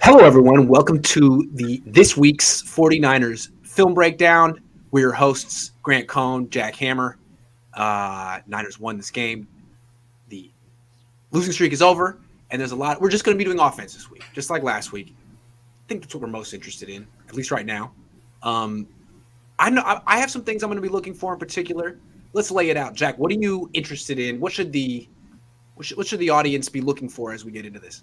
Hello, everyone. Welcome to this week's 49ers film breakdown. We're your hosts, Grant Cohn, Jack Hammer. Niners won this game. The losing streak is over, and there's a lot. We're just going to be doing offense this week, just like last week. I think that's what we're most interested in, at least right now. I know I have some things I'm going to be looking for in particular. Let's lay it out, Jack. What are you interested in? What should the audience be looking for as we get into this?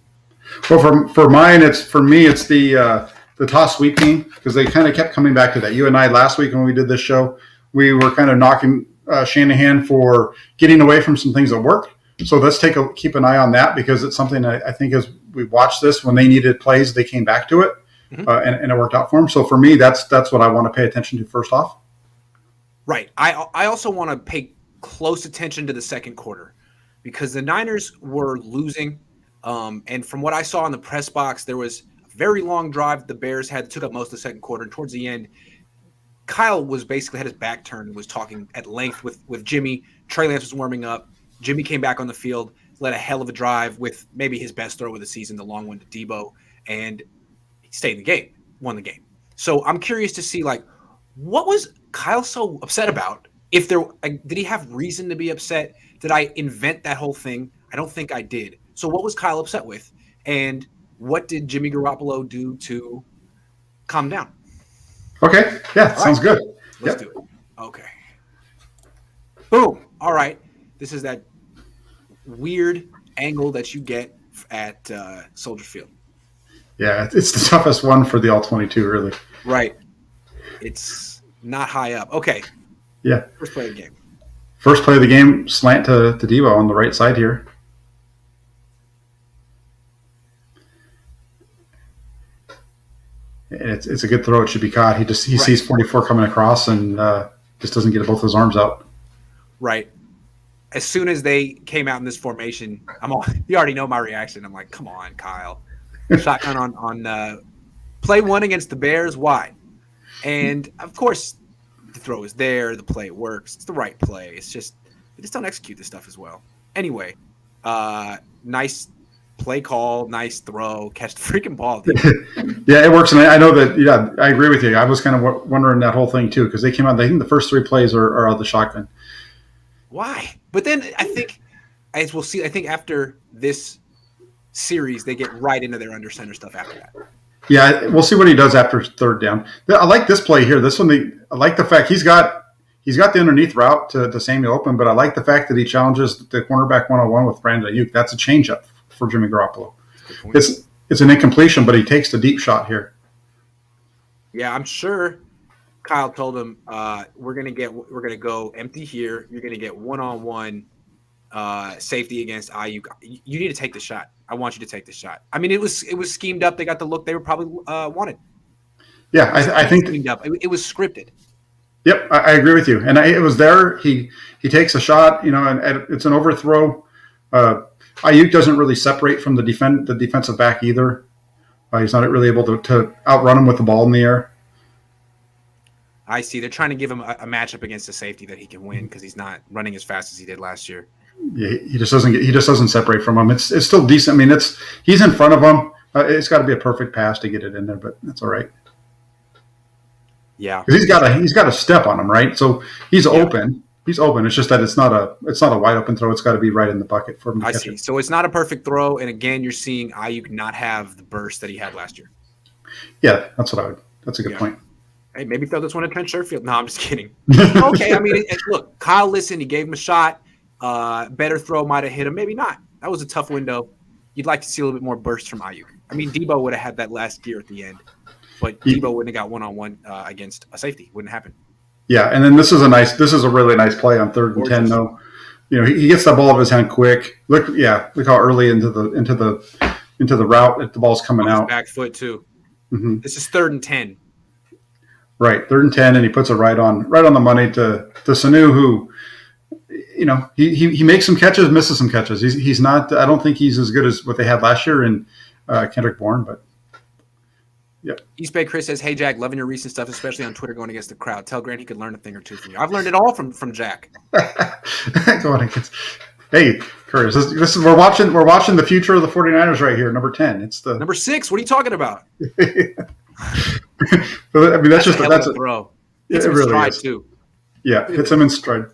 Well, for mine, it's the toss sweep team, because they kind of kept coming back to that. You and I last week when we did this show, we were kind of knocking Shanahan for getting away from some things that worked. So let's keep an eye on that, because it's something I think as we watched this, when they needed plays, they came back to it, and it worked out for them. So for me, that's what I want to pay attention to first off. Right. I also want to pay close attention to the second quarter, because the Niners were losing. And from what I saw in the press box, there was a very long drive the Bears took up most of the second quarter. And towards the end, Kyle was basically had his back turned and was talking at length with Jimmy. Trey Lance was warming up. Jimmy came back on the field, led a hell of a drive with maybe his best throw of the season, the long one to Debo, and he stayed in the game, won the game. So I'm curious to see, what was Kyle so upset about? If did he have reason to be upset? Did I invent that whole thing? I don't think I did. So what was Kyle upset with? And what did Jimmy Garoppolo do to calm down? Okay. Yeah, sounds good. Let's do it. Okay. Boom. All right. This is that weird angle that you get at Soldier Field. Yeah, it's the toughest one for the All-22, really. Right. It's not high up. Okay. Yeah. First play of the game. First play of the game, slant to Debo on the right side here. It's a good throw. It should be caught. He sees 44 coming across and just doesn't get both his arms out. Right. As soon as they came out in this formation, you already know my reaction. I'm like, come on, Kyle. Shotgun on play one against the Bears. Why? And of course, the throw is there. The play works. It's the right play. It's just they just don't execute this stuff as well. Anyway, nice play call, nice throw, catch the freaking ball. Yeah, it works, and I know that. Yeah, I agree with you. I was kind of wondering that whole thing too, because they came out. I think the first three plays are out of the shotgun. Why? But then I think, as we'll see, I think after this series, they get right into their under center stuff after that. Yeah, we'll see what he does after third down. I like this play here. This one, I like the fact he's got the underneath route to Samuel Open, but I like the fact that he challenges the cornerback one-on-one with Brandon Ayuk. That's a changeup for Jimmy Garoppolo. It's an incompletion, but he takes the deep shot here. Yeah, I'm sure Kyle told him we're gonna go empty here. You're gonna get one-on-one safety against Ayuk. You need to take the shot. I want you to take the shot. I mean, it was schemed up. They got the look they were probably wanted. Yeah, I think schemed up. It was scripted. Yep, I agree with you. And it was there. He takes a shot, and it's an overthrow. Ayuk doesn't really separate from the defensive back either. He's not really able to outrun him with the ball in the air. I see. They're trying to give him a matchup against a safety that he can win because he's not running as fast as he did last year. Yeah, he just doesn't separate from him. It's still decent. I mean, he's in front of him. It's got to be a perfect pass to get it in there, but that's all right. Yeah, because he's got a step on him, right? So he's open. He's open. It's just that it's not a wide open throw. It's got to be right in the bucket for him to catch I see. It. So it's not a perfect throw, and again, you're seeing Ayuk not have the burst that he had last year. Yeah, that's a good point. Hey, maybe throw this one at Trent Sherfield. No, I'm just kidding. Okay, I mean, look, Kyle listened. He gave him a shot. Better throw might have hit him. Maybe not. That was a tough window. You'd like to see a little bit more burst from Ayuk. I mean, Debo would have had that last year at the end, but Debo wouldn't have got one-on-one against a safety. Wouldn't happen. Yeah, and then this is a really nice play on 3rd and 10. Though, he gets the ball out of his hand quick. Look how early into the route the ball's coming out. Back foot too. Mm-hmm. This is 3rd and 10. Right, 3rd and 10, and he puts it right on the money to Sanu, who, he makes some catches, misses some catches. He's not. I don't think he's as good as what they had last year in Kendrick Bourne, but. Yeah. East Bay Chris says, "Hey Jack, loving your recent stuff, especially on Twitter going against the crowd. Tell Grant he could learn a thing or two from you. I've learned it all from Jack." Going against. Hey, Curtis, this is we're watching the future of the 49ers right here, number 10. It's the Number 6. What are you talking about? I mean, that's just a hell of a throw. Hits it him in really stride is. too. Yeah, hits him in stride.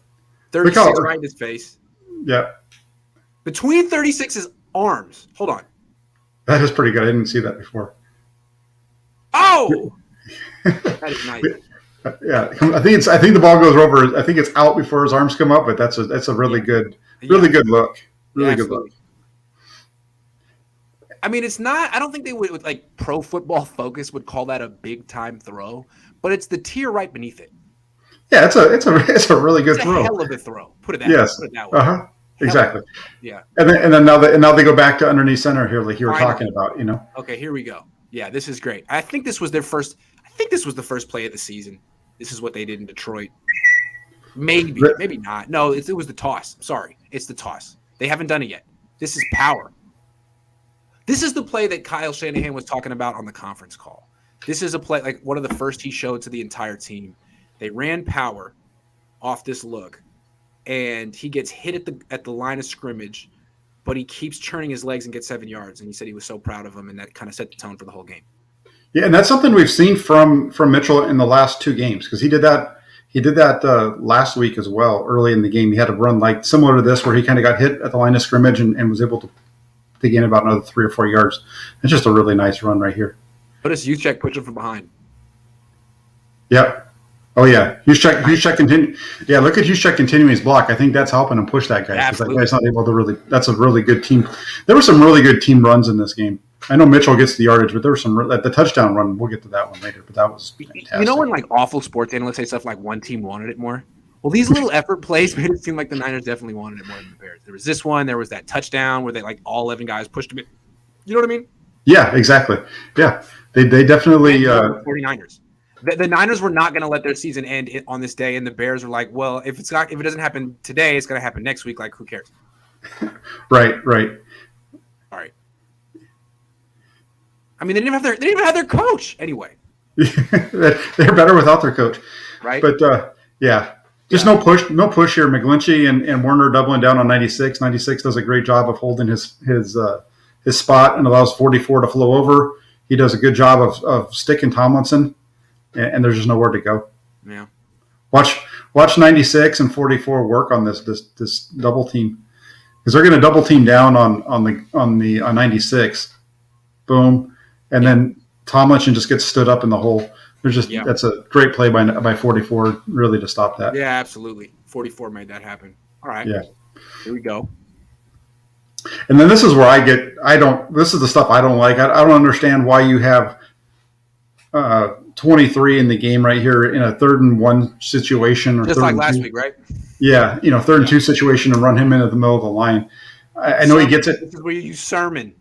36 right in his face. Yeah. Between 36's arms. Hold on. That is pretty good. I didn't see that before. Oh! That is nice. Yeah, I think the ball goes over. I think it's out before his arms come up, but that's a really good good look. Really good look. I mean, it's not. I don't think they would like Pro Football Focus would call that a big time throw, but it's the tier right beneath it. Yeah, it's a really good throw. A hell of a throw. Put it that way. Uh huh. Exactly. Yeah. And then now they go back to underneath center here, like you were talking about. Okay, here we go. Yeah, this is great. I think this was their first. I think this was the first play of the season. This is what they did in Detroit. Maybe not. No, it was the toss. I'm sorry, it's the toss. They haven't done it yet. This is power. This is the play that Kyle Shanahan was talking about on the conference call. This is a play like one of the first he showed to the entire team. They ran power off this look, and he gets hit at the line of scrimmage, but he keeps churning his legs and gets 7 yards. And he said he was so proud of him, and that kind of set the tone for the whole game. Yeah, and that's something we've seen from Mitchell in the last 2 games because he did that. He did that last week as well. Early in the game, he had a run like similar to this, where he kind of got hit at the line of scrimmage and was able to gain about another 3 or 4 yards. It's just a really nice run right here. But it's Juszczyk pushing from behind. Yep. Oh yeah, Juszczyk continue. Yeah, look at Juszczyk continuing his block. I think that's helping him push that guy because that guy's not able to really. That's a really good team. There were some really good team runs in this game. I know Mitchell gets the yardage, but there was some the touchdown run. We'll get to that one later, but that was fantastic. You know when like awful sports analysts say stuff like one team wanted it more? Well, these little effort plays made it seem like the Niners definitely wanted it more than the Bears. There was this one. There was that touchdown where they like all 11 guys pushed him in. You know what I mean? Yeah, exactly. Yeah, they definitely 49ers. The Niners were not going to let their season end on this day, and the Bears were like, "Well, if it doesn't happen today, it's going to happen next week. Like, who cares?" Right. All right. I mean, they didn't even have their coach anyway. They're better without their coach, right? But no push here. McGlinchey and Warner doubling down on 96. 96 does a great job of holding his spot and allows 44 to flow over. He does a good job of sticking Tomlinson. And there's just nowhere to go. Yeah. Watch 96 and 44 work on this double team because they're going to double team down on 96. Boom, and then Tomlinson just gets stood up in the hole. That's a great play by 44 really to stop that. Yeah, absolutely. 44 made that happen. All right. Yeah. Here we go. And then this is where this is the stuff I don't like. I don't understand why you have 23 in the game right here in a 3rd and 1 situation. Or just like last week, right? Yeah, 3rd and 2 situation and run him into the middle of the line. I know he gets it. This is where you use Sermon.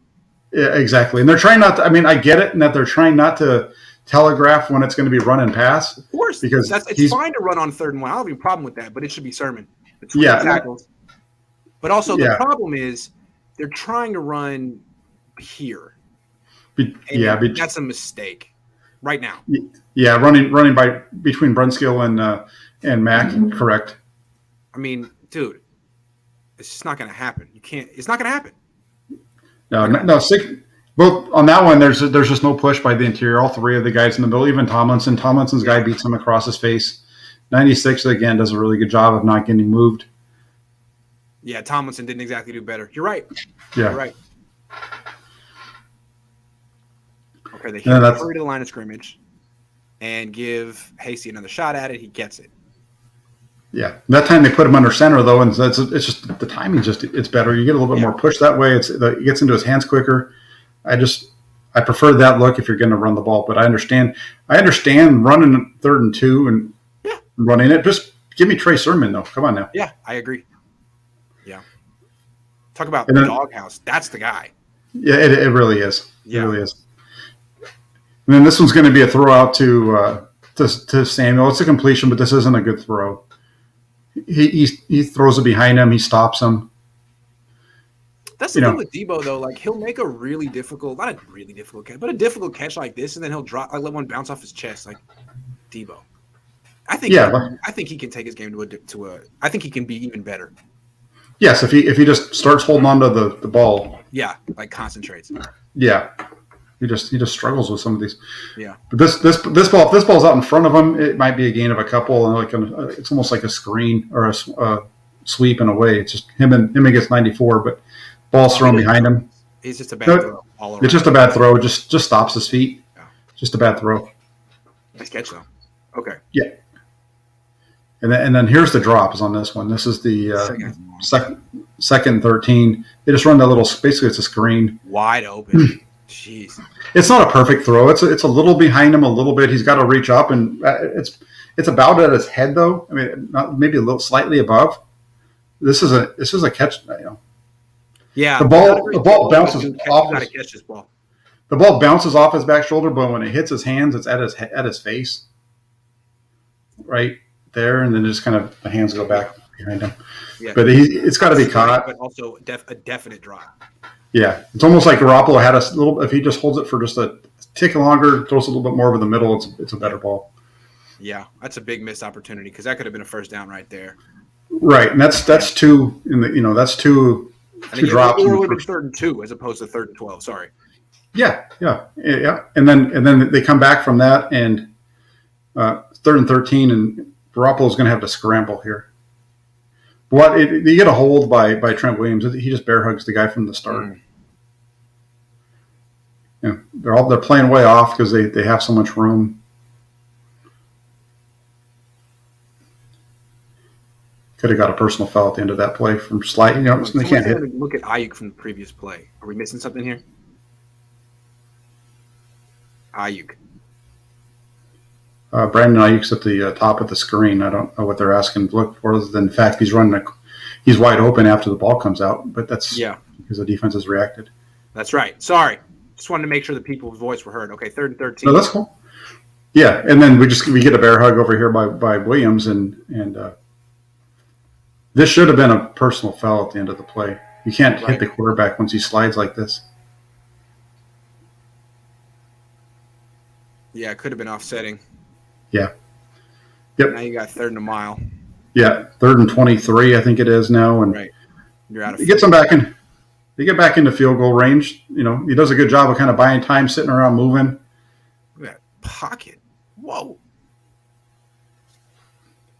Yeah, exactly. And they're trying not to, I get it in that they're trying not to telegraph when it's going to be run and pass. Of course. Because it's fine to run on 3rd and 1. I don't have any problem with that, but it should be Sermon. Tackles. But also the problem is they're trying to run here. That's a mistake. Right now. Yeah, running between Brunskill and Mack, correct. I mean, dude, it's just not going to happen. It's not going to happen. No. Both on that one, there's just no push by the interior. All 3 of the guys in the middle, even Tomlinson's guy beats him across his face. 96 again does a really good job of not getting moved. Yeah, Tomlinson didn't exactly do better. You're right. Yeah, you're right. Okay, they hurry to the line of scrimmage and give Hasty another shot at it. He gets it. Yeah, that time they put him under center though, and it's just the timing. It's better. You get a little bit more push that way. It gets into his hands quicker. I prefer that look if you're going to run the ball, but I understand running 3rd and 2 and running it. Just give me Trey Sermon though. Come on now. Yeah, I agree. Yeah, talk about the doghouse. That's the guy. Yeah, it really is. Yeah. It really is. And then this one's going to be a throw out to Samuel. It's a completion, but this isn't a good throw. He throws it behind him. He stops him. That's the thing with Debo, though. Like, he'll make a really difficult, not a really difficult catch, but a difficult catch like this, and then he'll drop, let one bounce off his chest. Like, Debo. I think he can take his game to a. I think he can be even better. Yes, if he just starts holding on to the ball, Yeah, like concentrates. yeah, he just struggles with some of these. Yeah. But this ball, if this ball's out in front of him, it might be a gain of a couple, and it's almost like a screen or a sweep in a way. It's just him against 94, but ball's thrown behind him. It's just a bad No, throw all around. it's just a bad throw. It just stops his feet. Yeah. Just a bad throw. Nice catch though. Okay. Yeah. And then here's the drop is on this one. This is the second 13. They just run that little. Basically, it's a screen. Wide open. Jeez. It's not a perfect throw. It's a little behind him a little bit. He's got to reach up, and it's about at his head though. I mean, not maybe a little slightly above. This is a catch. Yeah. The ball bounces off. Got to catch this ball. The ball bounces off his back shoulder, but when it hits his hands, it's at his face, right there, and then just kind of the hands go back behind him. Yeah. But it's got to be caught. But also a definite drop. Yeah, it's almost like Garoppolo had a little. If he just holds it for just a tick longer, throws a little bit more over the middle, it's a better ball. Yeah, that's a big missed opportunity because that could have been a first down right there. Right, and that's two in the that's two drops. Or it would have been 3rd and 2 as opposed to 3rd and 12. Sorry. Yeah, and then they come back from that and 3rd and 13, and Garoppolo's going to have to scramble here. You get a hold by Trent Williams. He just bear hugs the guy from the start. Yeah, they're playing way off because they have so much room. Could have got a personal foul at the end of that play from sliding. They can't hit. Look at Ayuk from the previous play. Are we missing something here? Ayuk. Brandon Ayuk's at the top of the screen. I don't know what they're asking to look for, other than the fact he's he's wide open after the ball comes out. But that's because the defense has reacted. That's right. Sorry, just wanted to make sure the people's voice were heard. Okay, 3rd and 13. No, that's cool. Yeah, and then we get a bear hug over here by Williams, and this should have been a personal foul at the end of the play. You can't hit the quarterback once he slides like this. Yeah, it could have been offsetting. Yeah. Yep. Now you got 3rd and a mile. Yeah, 3rd and 23, I think it is now, and you're out of. He gets them back in. They get back into field goal range. He does a good job of kind of buying time, sitting around, moving. Look at that pocket. Whoa.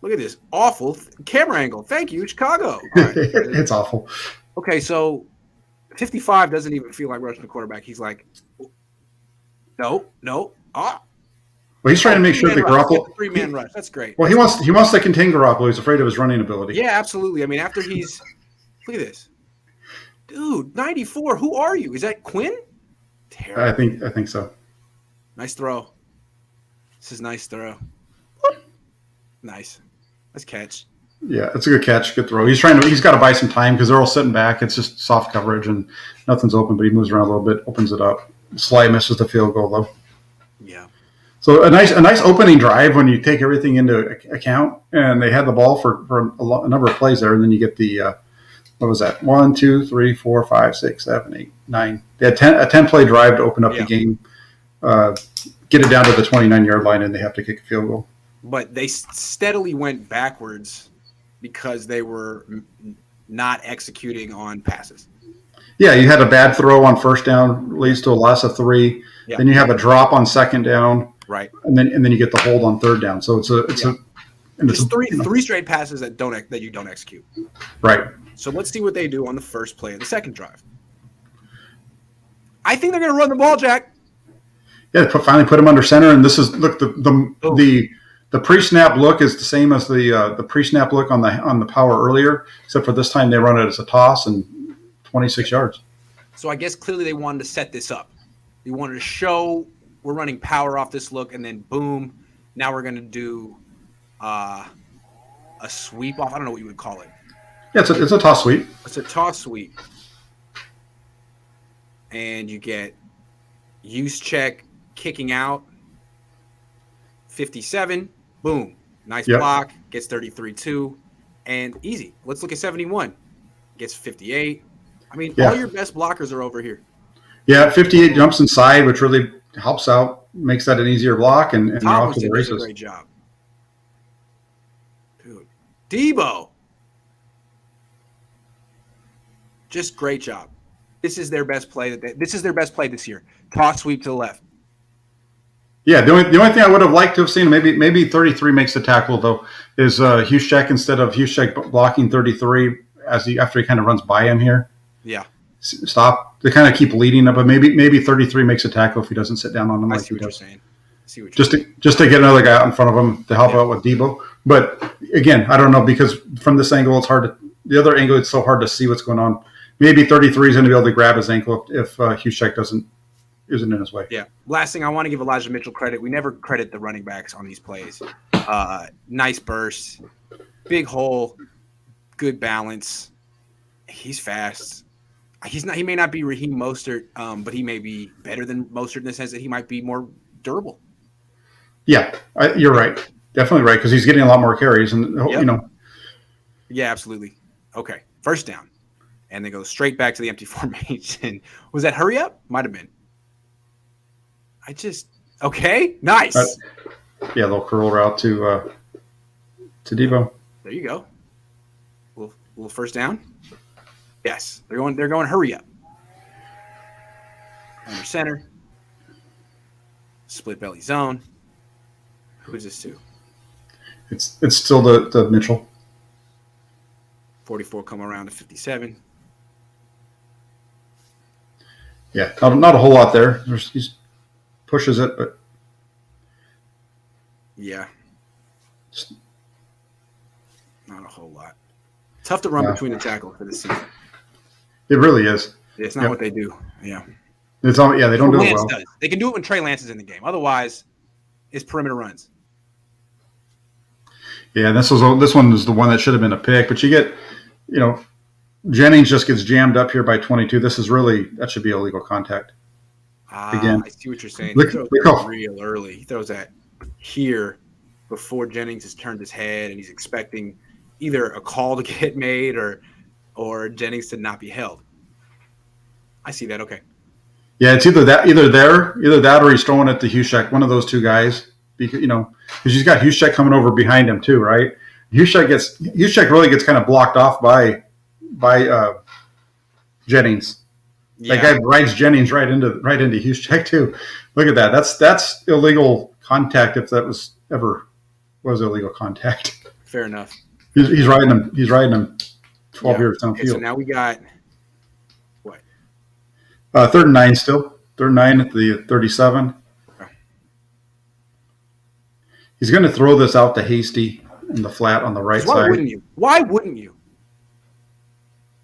Look at this awful camera angle. Thank you, Chicago. All right. It's awful. Okay, so 55 doesn't even feel like rushing the quarterback. He's like, no. Well, he's trying to make sure that Garoppolo 3-man rush. That's great. Well, he wants to contain Garoppolo. He's afraid of his running ability. Yeah, absolutely. I mean, after he's look at this, dude, 94. Who are you? Is that Quinn? Terrible. I think so. Nice throw. This is nice throw. Nice catch. Yeah, it's a good catch, good throw. He's got to buy some time because they're all sitting back. It's just soft coverage and nothing's open, but he moves around a little bit, opens it up. Slide misses the field goal though. Yeah. So a nice opening drive when you take everything into account, and they had the ball for a number of plays there, and then you get the what was that? 1, 2, 3, 4, 5, 6, 7, 8, 9. They had a 10-play drive to open up the game, get it down to the 29-yard line, and they have to kick a field goal. But they steadily went backwards because they were not executing on passes. Yeah, you had a bad throw on first down, leads to a loss of 3. Yeah. Then you have a drop on second down. Right. And then you get the hold on third down. So it's just three straight passes that you don't execute. Right. So let's see what they do on the first play of the second drive. I think they're going to run the ball, Jack. Yeah, finally put him under center, and this is the pre-snap look is the same as the pre-snap look on the power earlier, except for this time they run it as a toss and 26 yards. So I guess clearly they wanted to set this up. They wanted to show we're running power off this look, and then boom, now we're going to do a sweep off. I don't know what you would call it. Yeah, it's a toss sweep. It's a toss sweep. And you get use check kicking out 57. Boom. Nice block. Gets 33-2. And easy. Let's look at 71. Gets 58. I mean, all your best blockers are over here. Yeah, 58 jumps inside, which really helps out, makes that an easier block, and you're off to the races. Did a great job. Dude. Debo. Just great job. This is their best play. This is their best play this year. Toss sweep to the left. Yeah, the only thing I would have liked to have seen, maybe 33 makes the tackle though, is Huschek instead of Huschek blocking 33 after he kind of runs by him here. Yeah. Stop. They kind of keep leading up, but maybe 33 makes a tackle if he doesn't sit down on him. I like see what he you're does. saying. Just to get another guy out in front of him to help out with Debo. But again, I don't know, because from this angle, it's hard to. The other angle, it's so hard to see what's going on. Maybe 33 is going to be able to grab his ankle if Huschek isn't in his way. Yeah. Last thing, I want to give Elijah Mitchell credit. We never credit the running backs on these plays. Nice burst, big hole, good balance. He's fast. He may not be Raheem Mostert, but he may be better than Mostert in the sense that he might be more durable. Yeah, you're right. Definitely right, because he's getting a lot more carries, and you know. Yeah, absolutely. Okay, first down, and then go straight back to the empty formation. Was that hurry up? Might have been. Okay, nice. Yeah, little curl route to Debo. There you go. Little first down. Yes, they're going hurry up. Under center. Split belly zone. Who's this to? It's still the Mitchell. 44 come around to 57. Yeah, not a whole lot there. He pushes it, but yeah, not a whole lot. Tough to run between the tackles for this season. It really is. It's not what they do. Yeah, they don't do it well. Does. They can do it when Trey Lance is in the game. Otherwise, it's perimeter runs. Yeah, this one is the one that should have been a pick, but you get, Jennings just gets jammed up here by 22. That should be illegal contact. Again, I see what you're saying. Look he throws real early. He throws that here before Jennings has turned his head, and he's expecting either a call to get made or Jennings to not be held. I see that. Okay. Yeah, it's either that or he's throwing it to Huschek, one of those two guys. Because he's got Huschek coming over behind him too, right? Huschek really gets kind of blocked off by Jennings. Yeah. That guy rides Jennings right into Huschek too. Look at that. That's illegal contact if that was illegal contact. Fair enough. He's riding him. He's riding him 12 yards downfield. So now we got what? 3rd and 9 still. 3rd and 9 at the 37. He's going to throw this out to Hasty in the flat on the right side. Why wouldn't you?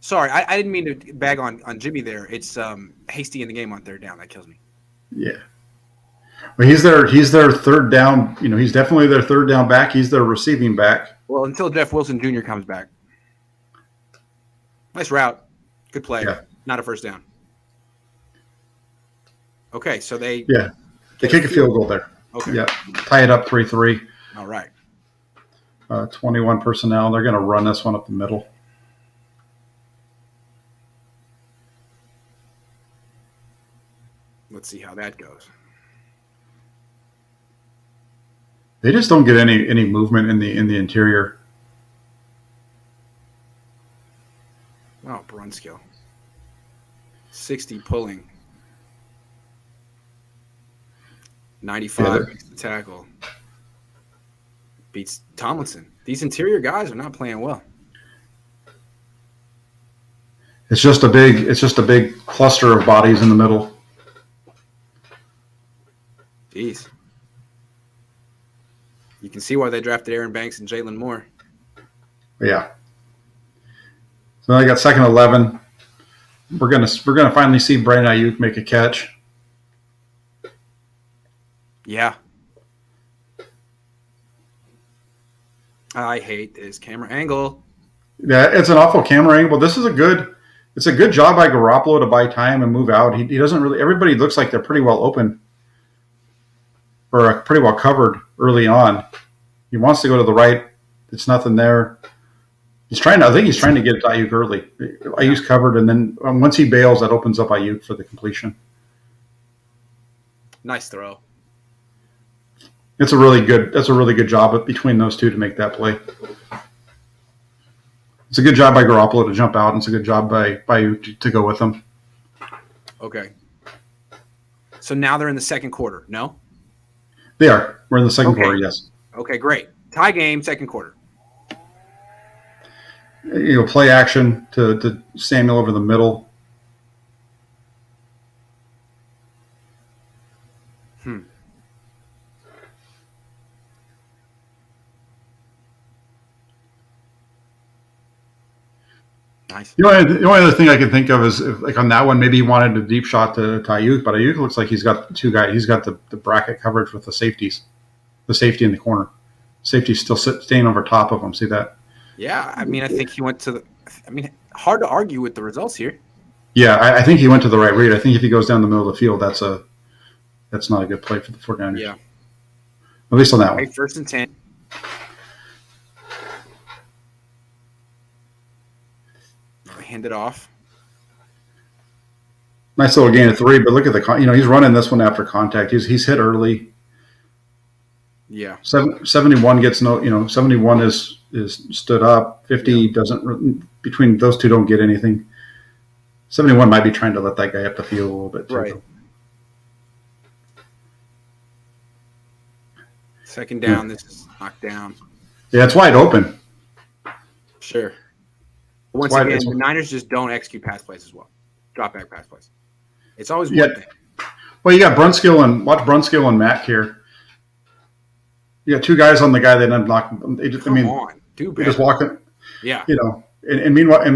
Sorry, I didn't mean to bag on Jimmy there. It's Hasty in the game on 3rd down. That kills me. Yeah. Well, he's their 3rd down. He's definitely their 3rd down back. He's their receiving back. Well, until Jeff Wilson Jr. comes back. Nice route. Good play. Yeah. Not a first down. Okay, so they kick a field goal there. Okay. Yeah. Tie it up 3-3. All right. 21 personnel. They're going to run this one up the middle. Let's see how that goes. They just don't get any movement in the interior. Oh, Brunskill. 60 pulling. 95 makes the tackle. Beats Tomlinson. These interior guys are not playing well. It's just a big cluster of bodies in the middle. Jeez. You can see why they drafted Aaron Banks and Jalen Moore. Yeah. So I got 2nd 11. We're gonna finally see Brandon Ayuk make a catch. Yeah. I hate this camera angle. Yeah, it's an awful camera angle. It's a good job by Garoppolo to buy time and move out. He doesn't really. Everybody looks like they're pretty well open or pretty well covered early on. He wants to go to the right. It's nothing there. I think he's trying to get it to Ayuk early. Ayuk's covered, and then once he bails, that opens up Ayuk for the completion. Nice throw. That's a really good job between those two to make that play. It's a good job by Garoppolo to jump out, and it's a good job by you to go with them. Okay. So now they're in the second quarter, no? They are. We're in the second quarter, yes. Okay, great. Tie game, second quarter. Play action to Samuel over the middle. Nice. The only other thing I can think of is like on that one, maybe he wanted a deep shot to Ayuk, but Ayuk looks like he's got two guys. He's got the bracket coverage with the safeties, the safety in the corner. Safety's still staying over top of him. See that? Yeah, I mean, I think he went to the. I mean, hard to argue with the results here. Yeah, I think he went to the right read. I think if he goes down the middle of the field, that's not a good play for the 49ers. Yeah. At least on that one. First and 10. Hand it off. Nice little gain of 3, but look at he's running this one after contact. He's hit early. Yeah. 71 gets 71 is stood up. 50 doesn't. Between those two, don't get anything. 71 might be trying to let that guy up the field a little bit too. Right. Second down. This is knocked down. Yeah, it's wide open. Sure. Once again, the Niners just don't execute pass plays as well. Drop back pass plays. It's always one thing. Well, you got Brunskill and Mack here. You got two guys on the guy that unblocked. Come on, dude. They're just walking. Yeah. And meanwhile,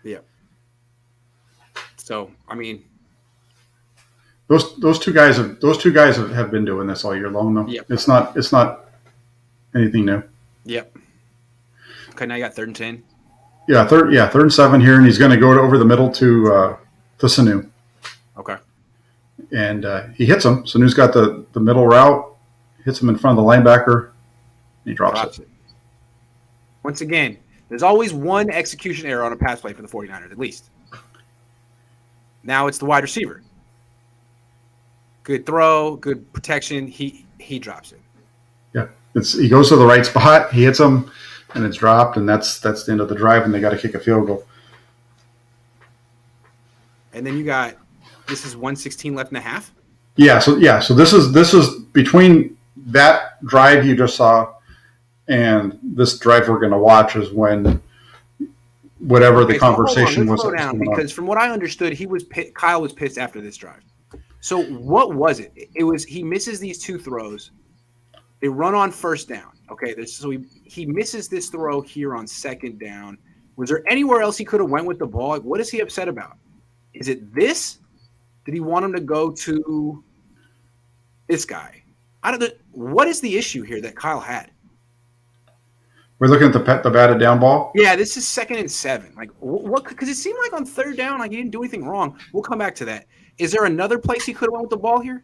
Yeah. So I mean, those two guys have been doing this all year long though. Yep. It's not anything new. Yep. Okay, now you got 3rd and 10. Yeah, 3rd and 7 here, and he's going to go over the middle to Sanu. Okay. And he hits him. Sanu's got the middle route, hits him in front of the linebacker, and he drops it. Once again, there's always one execution error on a pass play for the 49ers, at least. Now it's the wide receiver. Good throw, good protection. He drops it. Yeah, he goes to the right spot, he hits him, and it's dropped, and that's the end of the drive, and they got to kick a field goal. And then this is 1:16 left in the half. Yeah, so this is between that drive you just saw and this drive we're going to watch is when whatever the conversation was. Slow down, because from what I understood, Kyle was pissed after this drive. So what was it? It was he misses these two throws. They run on first down. Okay, so he misses this throw here on second down. Was there anywhere else he could have went with the ball? Like, what is he upset about? Is it this? Did he want him to go to this guy? What is the issue here that Kyle had? We're looking at the batted down ball. Yeah, this is 2nd and 7. Like what? Because it seemed like on 3rd down, like he didn't do anything wrong. We'll come back to that. Is there another place he could have went with the ball here?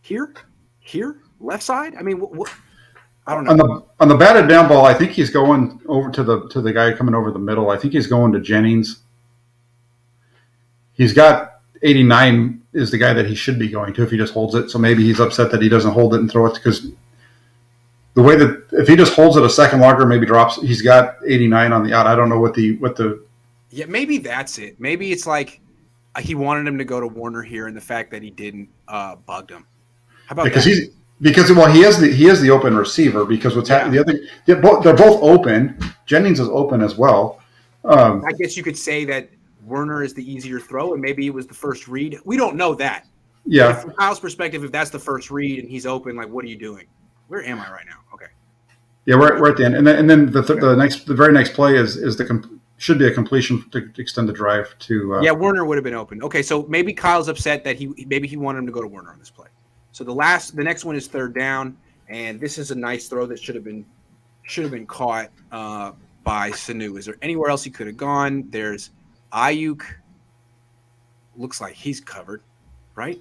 Here, left side. I mean, what? I don't know. On the batted down ball, I think he's going over to the guy coming over the middle. I think he's going to Jennings. He's got 89 is the guy that he should be going to if he just holds it. So maybe he's upset that he doesn't hold it and throw it because the way that if he just holds it a second longer, maybe drops. He's got 89 on the out. I don't know what the. Yeah, maybe that's it. Maybe it's like he wanted him to go to Warner here, and the fact that he didn't bugged him. How about that? He has the open receiver because what's happening they're both open. Jennings is open as well. I guess you could say that Werner is the easier throw, and maybe it was the first read. We don't know that. Yeah. But from Kyle's perspective, if that's the first read and he's open, like, what are you doing? Where am I right now? Okay. Yeah, we're at the end, and then the very next play should be a completion to extend the drive to. Werner would have been open. Okay, so maybe Kyle's upset that he wanted him to go to Werner on this play. So the next one is 3rd down, and this is a nice throw that should have been caught by Sanu. Is there anywhere else he could have gone? There's Ayuk. Looks like he's covered, right?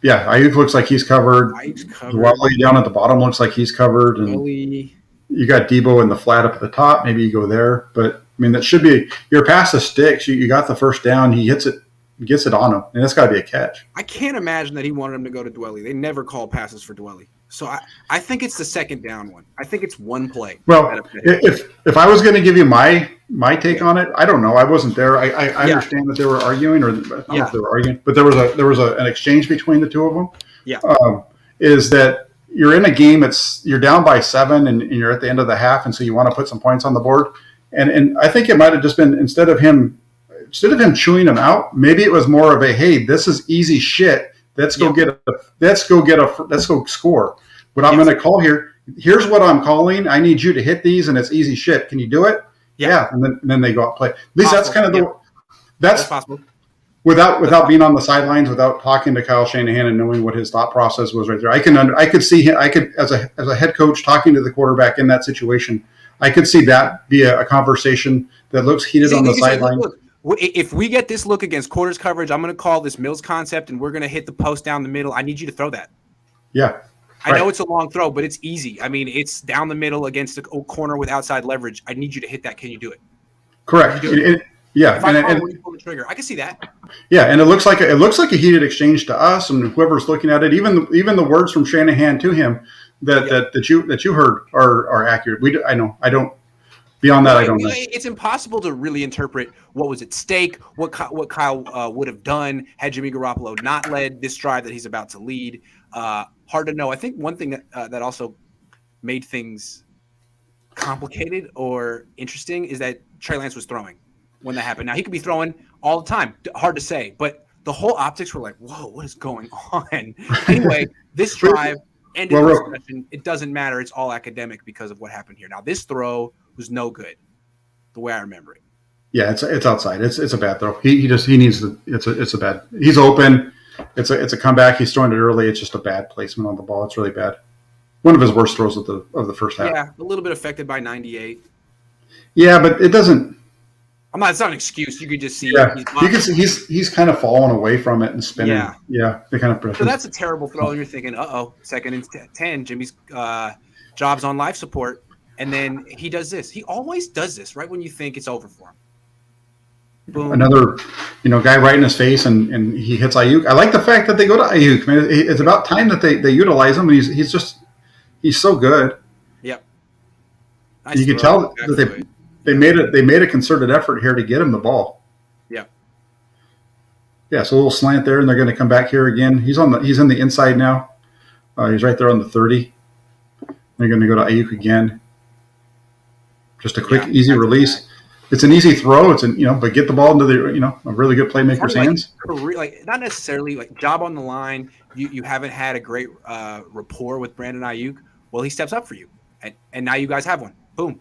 Yeah, Ayuk looks like he's covered. Ayuk's covered. Dwelly down at the bottom looks like he's covered. And you got Debo in the flat up at the top. Maybe you go there. But, I mean, that should be – your pass to sticks. You got the first down. He hits it. Gets it on him, and that's got to be a catch. I can't imagine that he wanted him to go to Dwelly. They never call passes for Dwelly. So I think it's the second down one. I think it's one play. Well, if I was going to give you my take on it, I don't know. I wasn't there. I understand that they were arguing, or I don't know if they were arguing, but there was an exchange between the two of them. Yeah. Is that you're in a game? You're down by 7, and you're at the end of the half, and so you want to put some points on the board. And I think it might have just been instead of him chewing them out, maybe it was more of a, hey, this is easy shit. Let's go score. What I'm going to call here. Here's what I'm calling. I need you to hit these, and it's easy shit. Can you do it? Yeah. And then they go out and play. At least that's kind of that's possible. Without being on the sidelines, without talking to Kyle Shanahan and knowing what his thought process was right there. I could see him. I could as a head coach talking to the quarterback in that situation. I could see that be a conversation that looks heated on the sideline. If we get this look against quarters coverage, I'm going to call this Mills concept, and we're going to hit the post down the middle. I need you to throw that. Yeah. I know it's a long throw, but it's easy. I mean, it's down the middle against a corner with outside leverage. I need you to hit that. Can you do it? Correct. Yeah. And pull the trigger, I can see that. Yeah, and it looks like a heated exchange to us and whoever's looking at it. Even the words from Shanahan to him that you heard are accurate. I don't. Beyond that, I don't know. It's impossible to really interpret what was at stake, what Kyle would have done had Jimmy Garoppolo not led this drive that he's about to lead. Hard to know. I think one thing that also made things complicated or interesting is that Trey Lance was throwing when that happened. Now, he could be throwing all the time. Hard to say. But the whole optics were like, whoa, what is going on? Anyway, this drive ended the discussion. It doesn't matter. It's all academic because of what happened here. Now, this throw was no good, the way I remember it. Yeah, it's outside. It's a bad throw. He needs the. It's a bad. He's open. It's a comeback. He's throwing it early. It's just a bad placement on the ball. It's really bad. One of his worst throws of the first half. Yeah, a little bit affected by 98. Yeah, but it doesn't. It's not an excuse. You could just see. Yeah, you can see he's kind of falling away from it and spinning. Yeah. They kind of. So that's a terrible throw. And you're thinking, 2nd and 10. Jimmy's job's on life support, and then he does this. He always does this right when you think it's over for him. Boom. Another, guy right in his face, and he hits Ayuk. I like the fact that they go to Ayuk. Man, it's about time that they utilize him, and he's so good. Yep. You can tell that they made a concerted effort here to get him the ball. Yep. Yeah, so a little slant there, and they're going to come back here again. He's in the inside now. He's right there on the 30. They're going to go to Ayuk again. Just a quick, easy release. It's an easy throw. But get the ball into the, a really good playmaker's hands. Not necessarily job on the line. You haven't had a great rapport with Brandon Ayuk. Well, he steps up for you, and now you guys have one. Boom.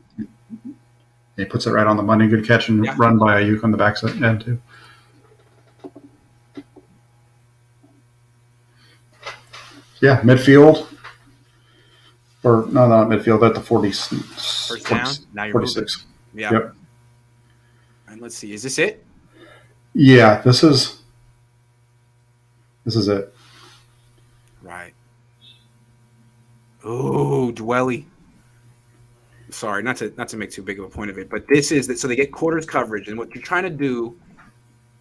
He puts it right on the money. Good catch and run by Ayuk on the backside end too. Yeah, midfield. Or no, not midfield. At the 40. First down. Now you're 46. Moving. Yeah. Yep. And let's see. Is this it? Yeah, this is it. Right. Ooh, Dwelly. Sorry, not to make too big of a point of it, but this is that. So they get quarters coverage, and what you're trying to do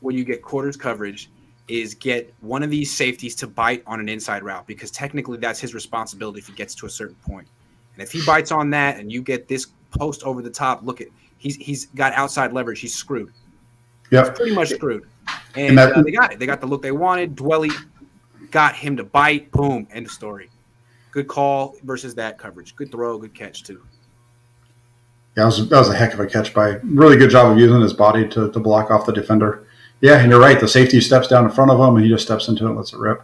when you get quarters coverage is get one of these safeties to bite on an inside route, because technically that's his responsibility if he gets to a certain point. And if he bites on that, and you get this post over the top, he's got outside leverage. He's screwed. Yeah, pretty much screwed. And they got it. They got the look they wanted. Dwelly got him to bite. Boom. End of story. Good call versus that coverage. Good throw. Good catch too. Yeah, that was a heck of a catch by. Really good job of using his body to block off the defender. Yeah, and you're right. The safety steps down in front of him, and he just steps into it and lets it rip.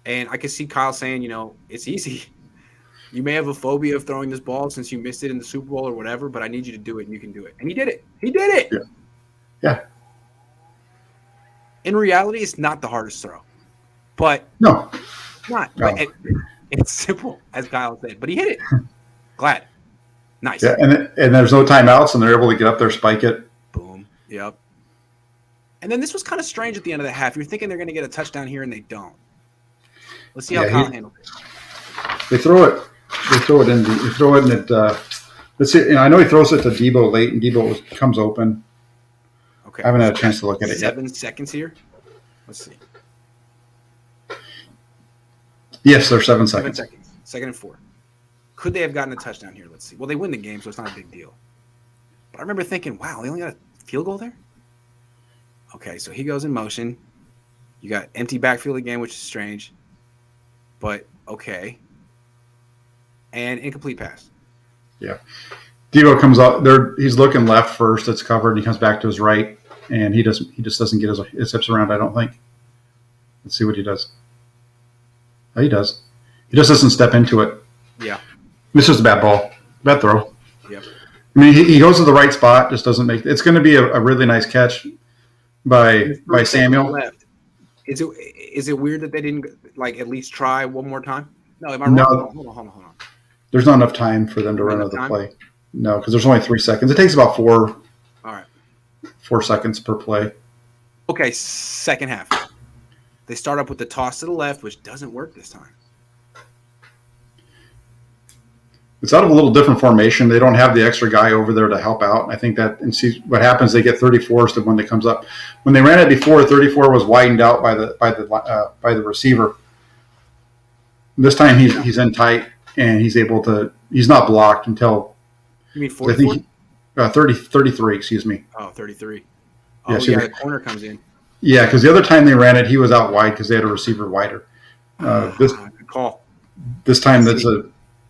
And I can see Kyle saying, it's easy. You may have a phobia of throwing this ball since you missed it in the Super Bowl or whatever, but I need you to do it, and you can do it. And he did it. He did it. Yeah. In reality, it's not the hardest throw. But no. Not. No. But it's simple, as Kyle said. But he hit it. Glad. Nice. Yeah, and there's no timeouts, and they're able to get up there, spike it. Boom. Yep. And then this was kind of strange at the end of the half. You're thinking they're going to get a touchdown here, and they don't. Let's see how Kyle handled it. They throw it. They throw it in. They throw it, and it. Let's see. I know he throws it to Debo late, and Debo comes open. Okay. I haven't had a chance to look at it yet. 7 seconds here. Let's see. Yes, there's 7 seconds. 7 seconds. 2nd and 4. Could they have gotten a touchdown here? Let's see. Well, they win the game, so it's not a big deal. But I remember thinking, wow, they only got a field goal there? Okay, so he goes in motion. You got empty backfield again, which is strange. But, okay. And incomplete pass. Yeah. Debo comes up there. He's looking left first. It's covered. He comes back to his right, and he just doesn't get his hips around, I don't think. Let's see what he does. Oh, he does. He just doesn't step into it. Yeah. It's just a bad ball. Bad throw. Yep. I mean, he goes to the right spot, just doesn't make – it's going to be a really nice catch by Samuel. Left. Is it weird that they didn't, like, at least try one more time? No, am I wrong? No. Hold on. There's not enough time for them to run another play. No, because there's only 3 seconds. It takes about 4 seconds per play. Okay, second half. They start up with the toss to the left, which doesn't work this time. It's out of a little different formation. They don't have the extra guy over there to help out. I think that, and see what happens. They get 34s when they comes up. When they ran it before, 34 was widened out by the receiver. This time he's in tight and he's able to. He's not blocked until. You mean 44? I think 33. Excuse me. Oh, 33. Oh yeah, the corner comes in. Yeah, because the other time they ran it, he was out wide because they had a receiver wider. Good call. This time that's a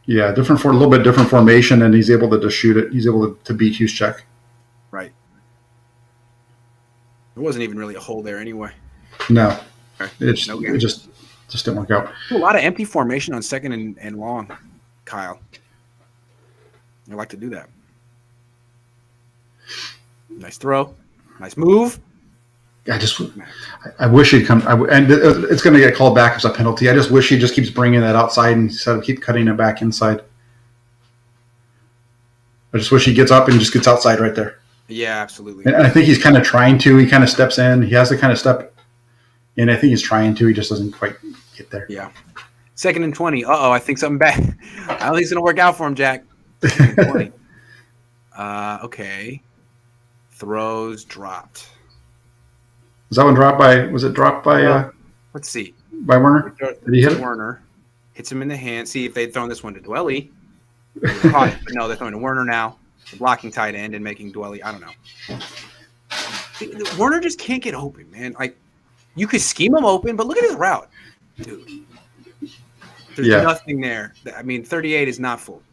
little bit different formation, and he's able to just shoot it. He's able to beat Juszczyk. Right. There wasn't even really a hole there anyway. No. Okay. It just didn't work out. A lot of empty formation on 2nd and long, Kyle. I like to do that. Nice throw. Nice move. I wish he'd come. And it's going to get called back as a penalty. I just wish he just keeps bringing that outside instead of keep cutting it back inside. I just wish he gets up and just gets outside right there. Yeah, absolutely. And I think he's kind of trying to. He kind of steps in. He has to kind of step in. I think he's trying to. He just doesn't quite get there. Yeah. 2nd and 20. I think something bad. I don't think it's going to work out for him, Jack. 2nd and 20. Okay. Throws dropped. Was that one dropped by? Was it dropped by? Let's see. By Werner? Did he hit it? Werner hits him in the hand. See if they'd thrown this one to Dwelly. But no, they're throwing to Werner now. The blocking tight end and making Dwelly. I don't know. Werner just can't get open, man. Like you could scheme him open, but look at his route, dude. There's nothing there. I mean, 38 is not full.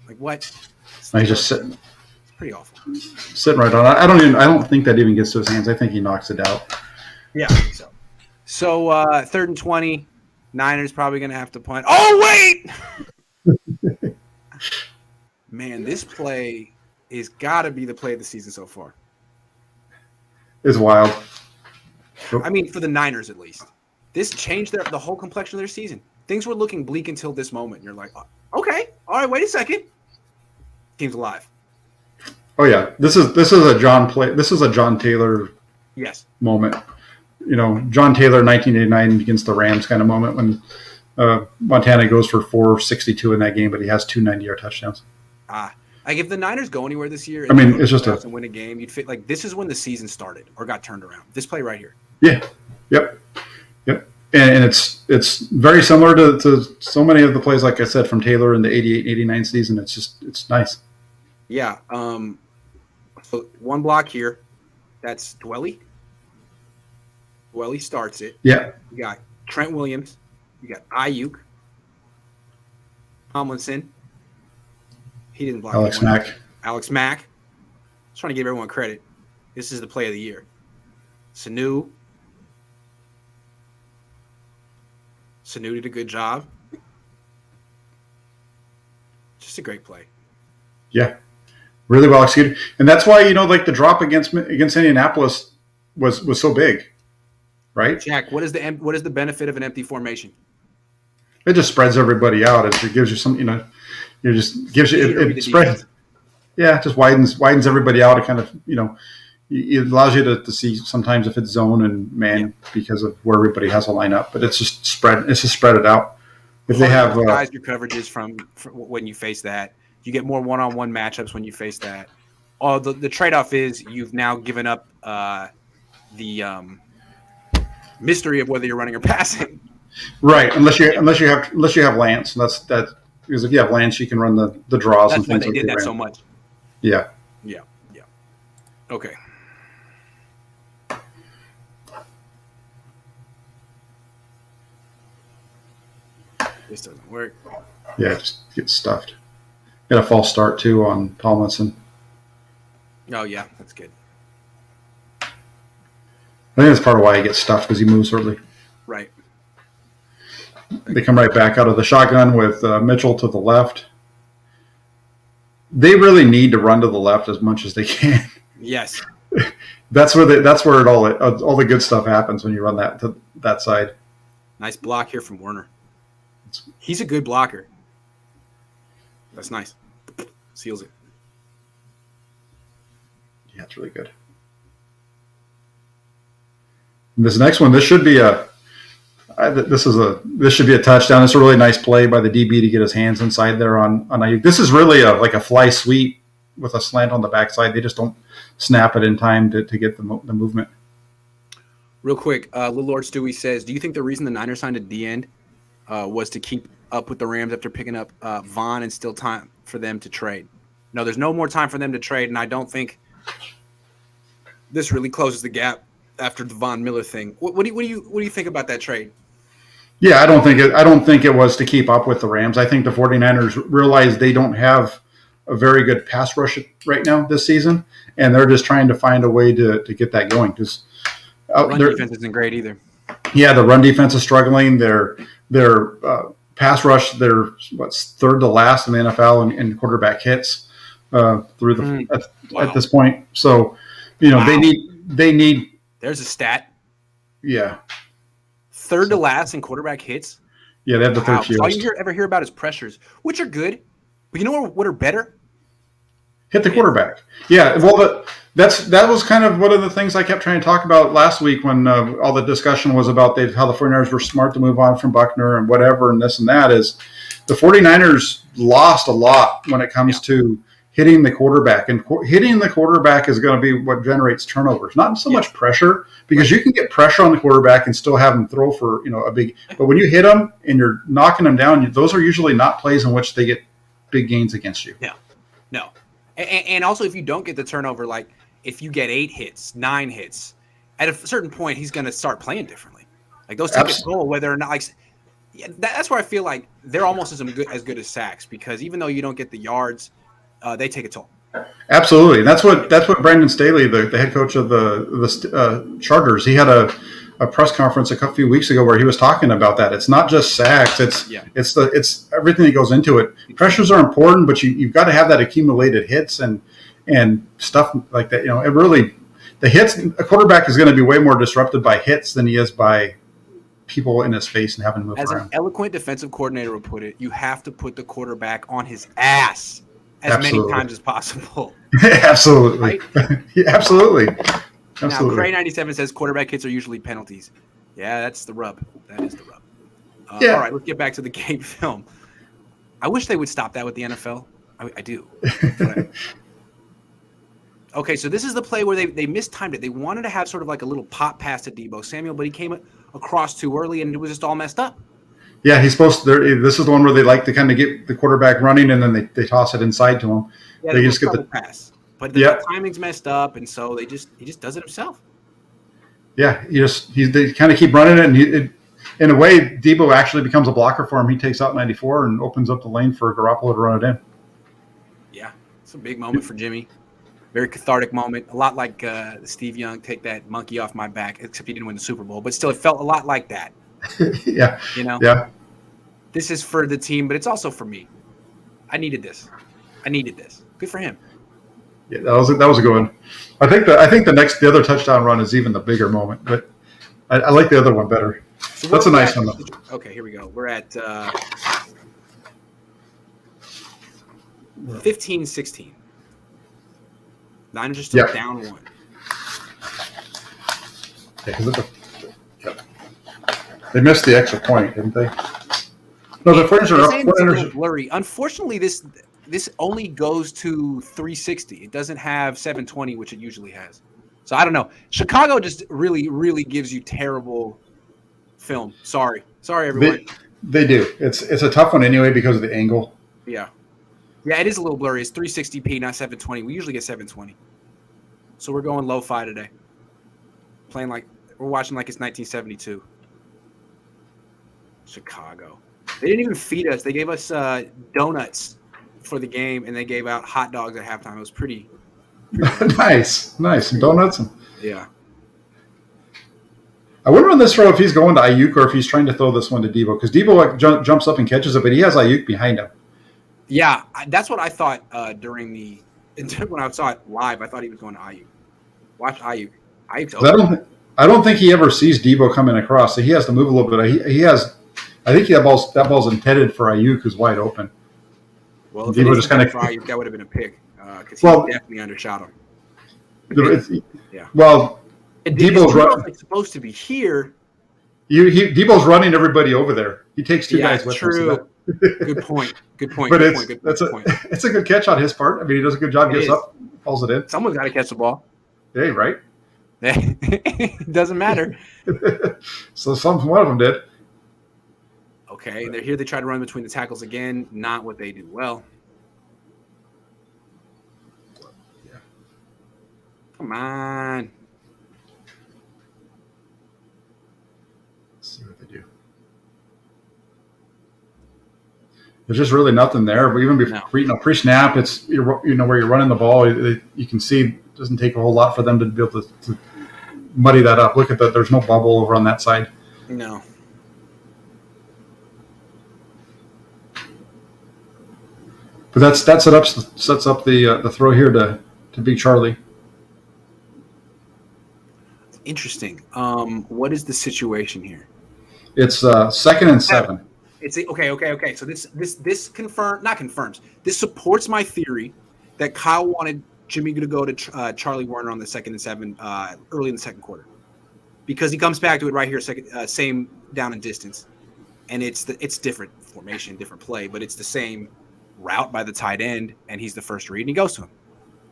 Like what? He's just sitting. It's pretty awful. Sitting right on. I don't think that even gets to his hands. I think he knocks it out. Yeah, I think so. So 3rd and 20. Niners probably going to have to punt. Oh, wait! Man, this play is got to be the play of the season so far. It's wild. I mean, for the Niners at least. This changed the whole complexion of their season. Things were looking bleak until this moment. You're like, okay, all right, wait a second. Team's alive. Oh yeah, this is a John play. This is a John Taylor moment. You know, John Taylor 1989 against the Rams kind of moment when Montana goes for 462 in that game, but he has 2 90-yard touchdowns. Like if the Niners go anywhere this year, I mean, it's just and win a game, you'd fit like this is when the season started or got turned around. This play right here. Yeah. Yep. And it's very similar to so many of the plays, like I said, from Taylor in the 88-89 season. It's nice. Yeah. So one block here. That's Dwelly. Dwelly starts it. Yeah. You got Trent Williams. You got Ayuk. Tomlinson. He didn't block. Alex Mack. Alex Mack. I was trying to give everyone credit. This is the play of the year. Sanu. Sanu did a good job. Just a great play. Yeah. Really well executed. And that's why, like the drop against Indianapolis was so big. Right? Jack, what is the benefit of an empty formation? It just spreads everybody out. It gives you some, it just gives you it spreads. Yeah, it just widens everybody out. It kind of, it allows you to see sometimes if it's zone and man because of where everybody has a lineup. But it's just spread it out. If they have guys your coverages from when you face that, you get more one-on-one matchups when you face that. The trade-off is you've now given up the mystery of whether you're running or passing. Right, unless you have Lance, and that because if you have Lance, you can run the draws That's and why things they like did they that ran. so much. Yeah. Yeah. Yeah. Okay. This doesn't work. Yeah, just get stuffed. Got a false start too on Tomlinson. Oh yeah, that's good. I think that's part of why he gets stuffed because he moves early. Right. They come right back out of the shotgun with Mitchell to the left. They really need to run to the left as much as they can. Yes. That's where all the good stuff happens when you run that to that side. Nice block here from Werner. He's a good blocker. That's nice. Seals it. Yeah, it's really good. And this next one, this should be a touchdown. It's a really nice play by the DB to get his hands inside there on Ayuk. This is really like a fly sweep with a slant on the backside. They just don't snap it in time to get the movement. Real quick, Little Lord Stewie says, do you think the reason the Niners signed a D-end was to keep up with the Rams after picking up Vaughn and still time for them to trade? No, there's no more time for them to trade, and I don't think this really closes the gap after the Von Miller thing. What do you think about that trade? Yeah, I don't think it was to keep up with the Rams. I think the 49ers realize they don't have a very good pass rush right now this season, and they're just trying to find a way to get that going. Because run defense isn't great either. Yeah, the run defense is struggling. Their pass rush, they're third to last in the NFL in quarterback hits through the at this point. So, they need. There's a stat. Yeah. Third to last in quarterback hits. Yeah, they have the third fewest. All you ever hear about is pressures, which are good. But you know what are better? Hit the quarterback. Yeah, well, that was kind of one of the things I kept trying to talk about last week when all the discussion was about how the 49ers were smart to move on from Buckner and whatever and this and that. Is the 49ers lost a lot when it comes to hitting the quarterback. And hitting the quarterback is going to be what generates turnovers, not so much pressure, because you can get pressure on the quarterback and still have him throw for a big – but when you hit them and you're knocking them down, those are usually not plays in which they get big gains against you. No. And also, if you don't get the turnover, like if you get 8 hits, 9 hits, at a certain point, he's going to start playing differently. Like those take a toll, whether or not that's where I feel like they're almost as good as sacks, because even though you don't get the yards, they take a toll. Absolutely. That's what Brandon Staley, the head coach of the Chargers, he had a press conference a few weeks ago where he was talking about that. It's not just sacks. It's everything that goes into it. Pressures are important, but you've got to have that accumulated hits and stuff like that. It really, the hits, a quarterback is going to be way more disrupted by hits than he is by people in his face and having to move around. As an eloquent defensive coordinator would put it, you have to put the quarterback on his ass as many times as possible. Absolutely. Right? Absolutely. Now, Cray97 says quarterback hits are usually penalties. Yeah, that's the rub. That is the rub. All right, let's get back to the game film. I wish they would stop that with the NFL. I do. Okay, so this is the play where they mistimed it. They wanted to have sort of like a little pop pass to Deebo Samuel, but he came across too early, and it was just all messed up. Yeah, he's supposed to. This is the one where they like to kind of get the quarterback running, and then they toss it inside to him. Yeah, they just get the pass. But the timing's messed up, and so he just does it himself. Yeah, they kind of keep running it, and in a way, Deebo actually becomes a blocker for him. He takes out 94 and opens up the lane for Garoppolo to run it in. Yeah, it's a big moment for Jimmy. Very cathartic moment. A lot like Steve Young, take that monkey off my back, except he didn't win the Super Bowl. But still, it felt a lot like that. Yeah. Yeah. This is for the team, but it's also for me. I needed this. Good for him. Yeah, that was a good one. I think the other touchdown run is even the bigger moment, but I like the other one better. So that's a nice one, though. Okay, here we go. We're at 15-16. Niners are still down 1. They missed the extra point, didn't they? No, the Flames are up. It's a little blurry. Unfortunately, this only goes to 360. It doesn't have 720, which it usually has. So I don't know. Chicago just really, really gives you terrible film. Sorry. Sorry, everyone. They do. It's a tough one anyway because of the angle. Yeah. Yeah, it is a little blurry. It's 360p, not 720. We usually get 720. So we're going lo-fi today. We're watching like it's 1972. Chicago. They didn't even feed us. They gave us donuts for the game, and they gave out hot dogs at halftime. It was pretty Nice. Some donuts. Yeah. I wonder on this throw if he's going to Ayuk or if he's trying to throw this one to Debo, because Debo jumps up and catches it, but he has Ayuk behind him. Yeah, that's what I thought when I saw it live. I thought he was going to Ayuk. Watch Ayuk. Ayuk's open. I don't think he ever sees Debo coming across, so he has to move a little bit. I think that ball's intended for Ayuk, who's wide open. Well, if Debo just kind of Ayuk, that would have been a pick because he definitely undershot him. Yeah. Well, Debo's supposed to be here. Debo's running everybody over there. He takes two guys with him. True. Good point. But it's a good catch on his part. I mean, he does a good job. Gets up, falls it in. Someone's got to catch the ball. Hey, right? It doesn't matter. So one of them did. Okay, they're here. They try to run between the tackles again. Not what they do well. Yeah. Come on. Let's see what they do. There's just really nothing there. But even before, pre-snap, it's where you're running the ball. You can see it doesn't take a whole lot for them to be able to muddy that up. Look at that. There's no bubble over on that side. No. But that sets up the throw here to Big Charlie. Interesting. What is the situation here? It's 2nd and 7. It's okay. So this not confirms. This supports my theory that Kyle wanted Jimmy to go to Charlie Warner on the 2nd and 7 early in the second quarter, because he comes back to it right here, same down and distance, and it's different formation, different play, but it's the same route by the tight end, and he's the first read, and he goes to him.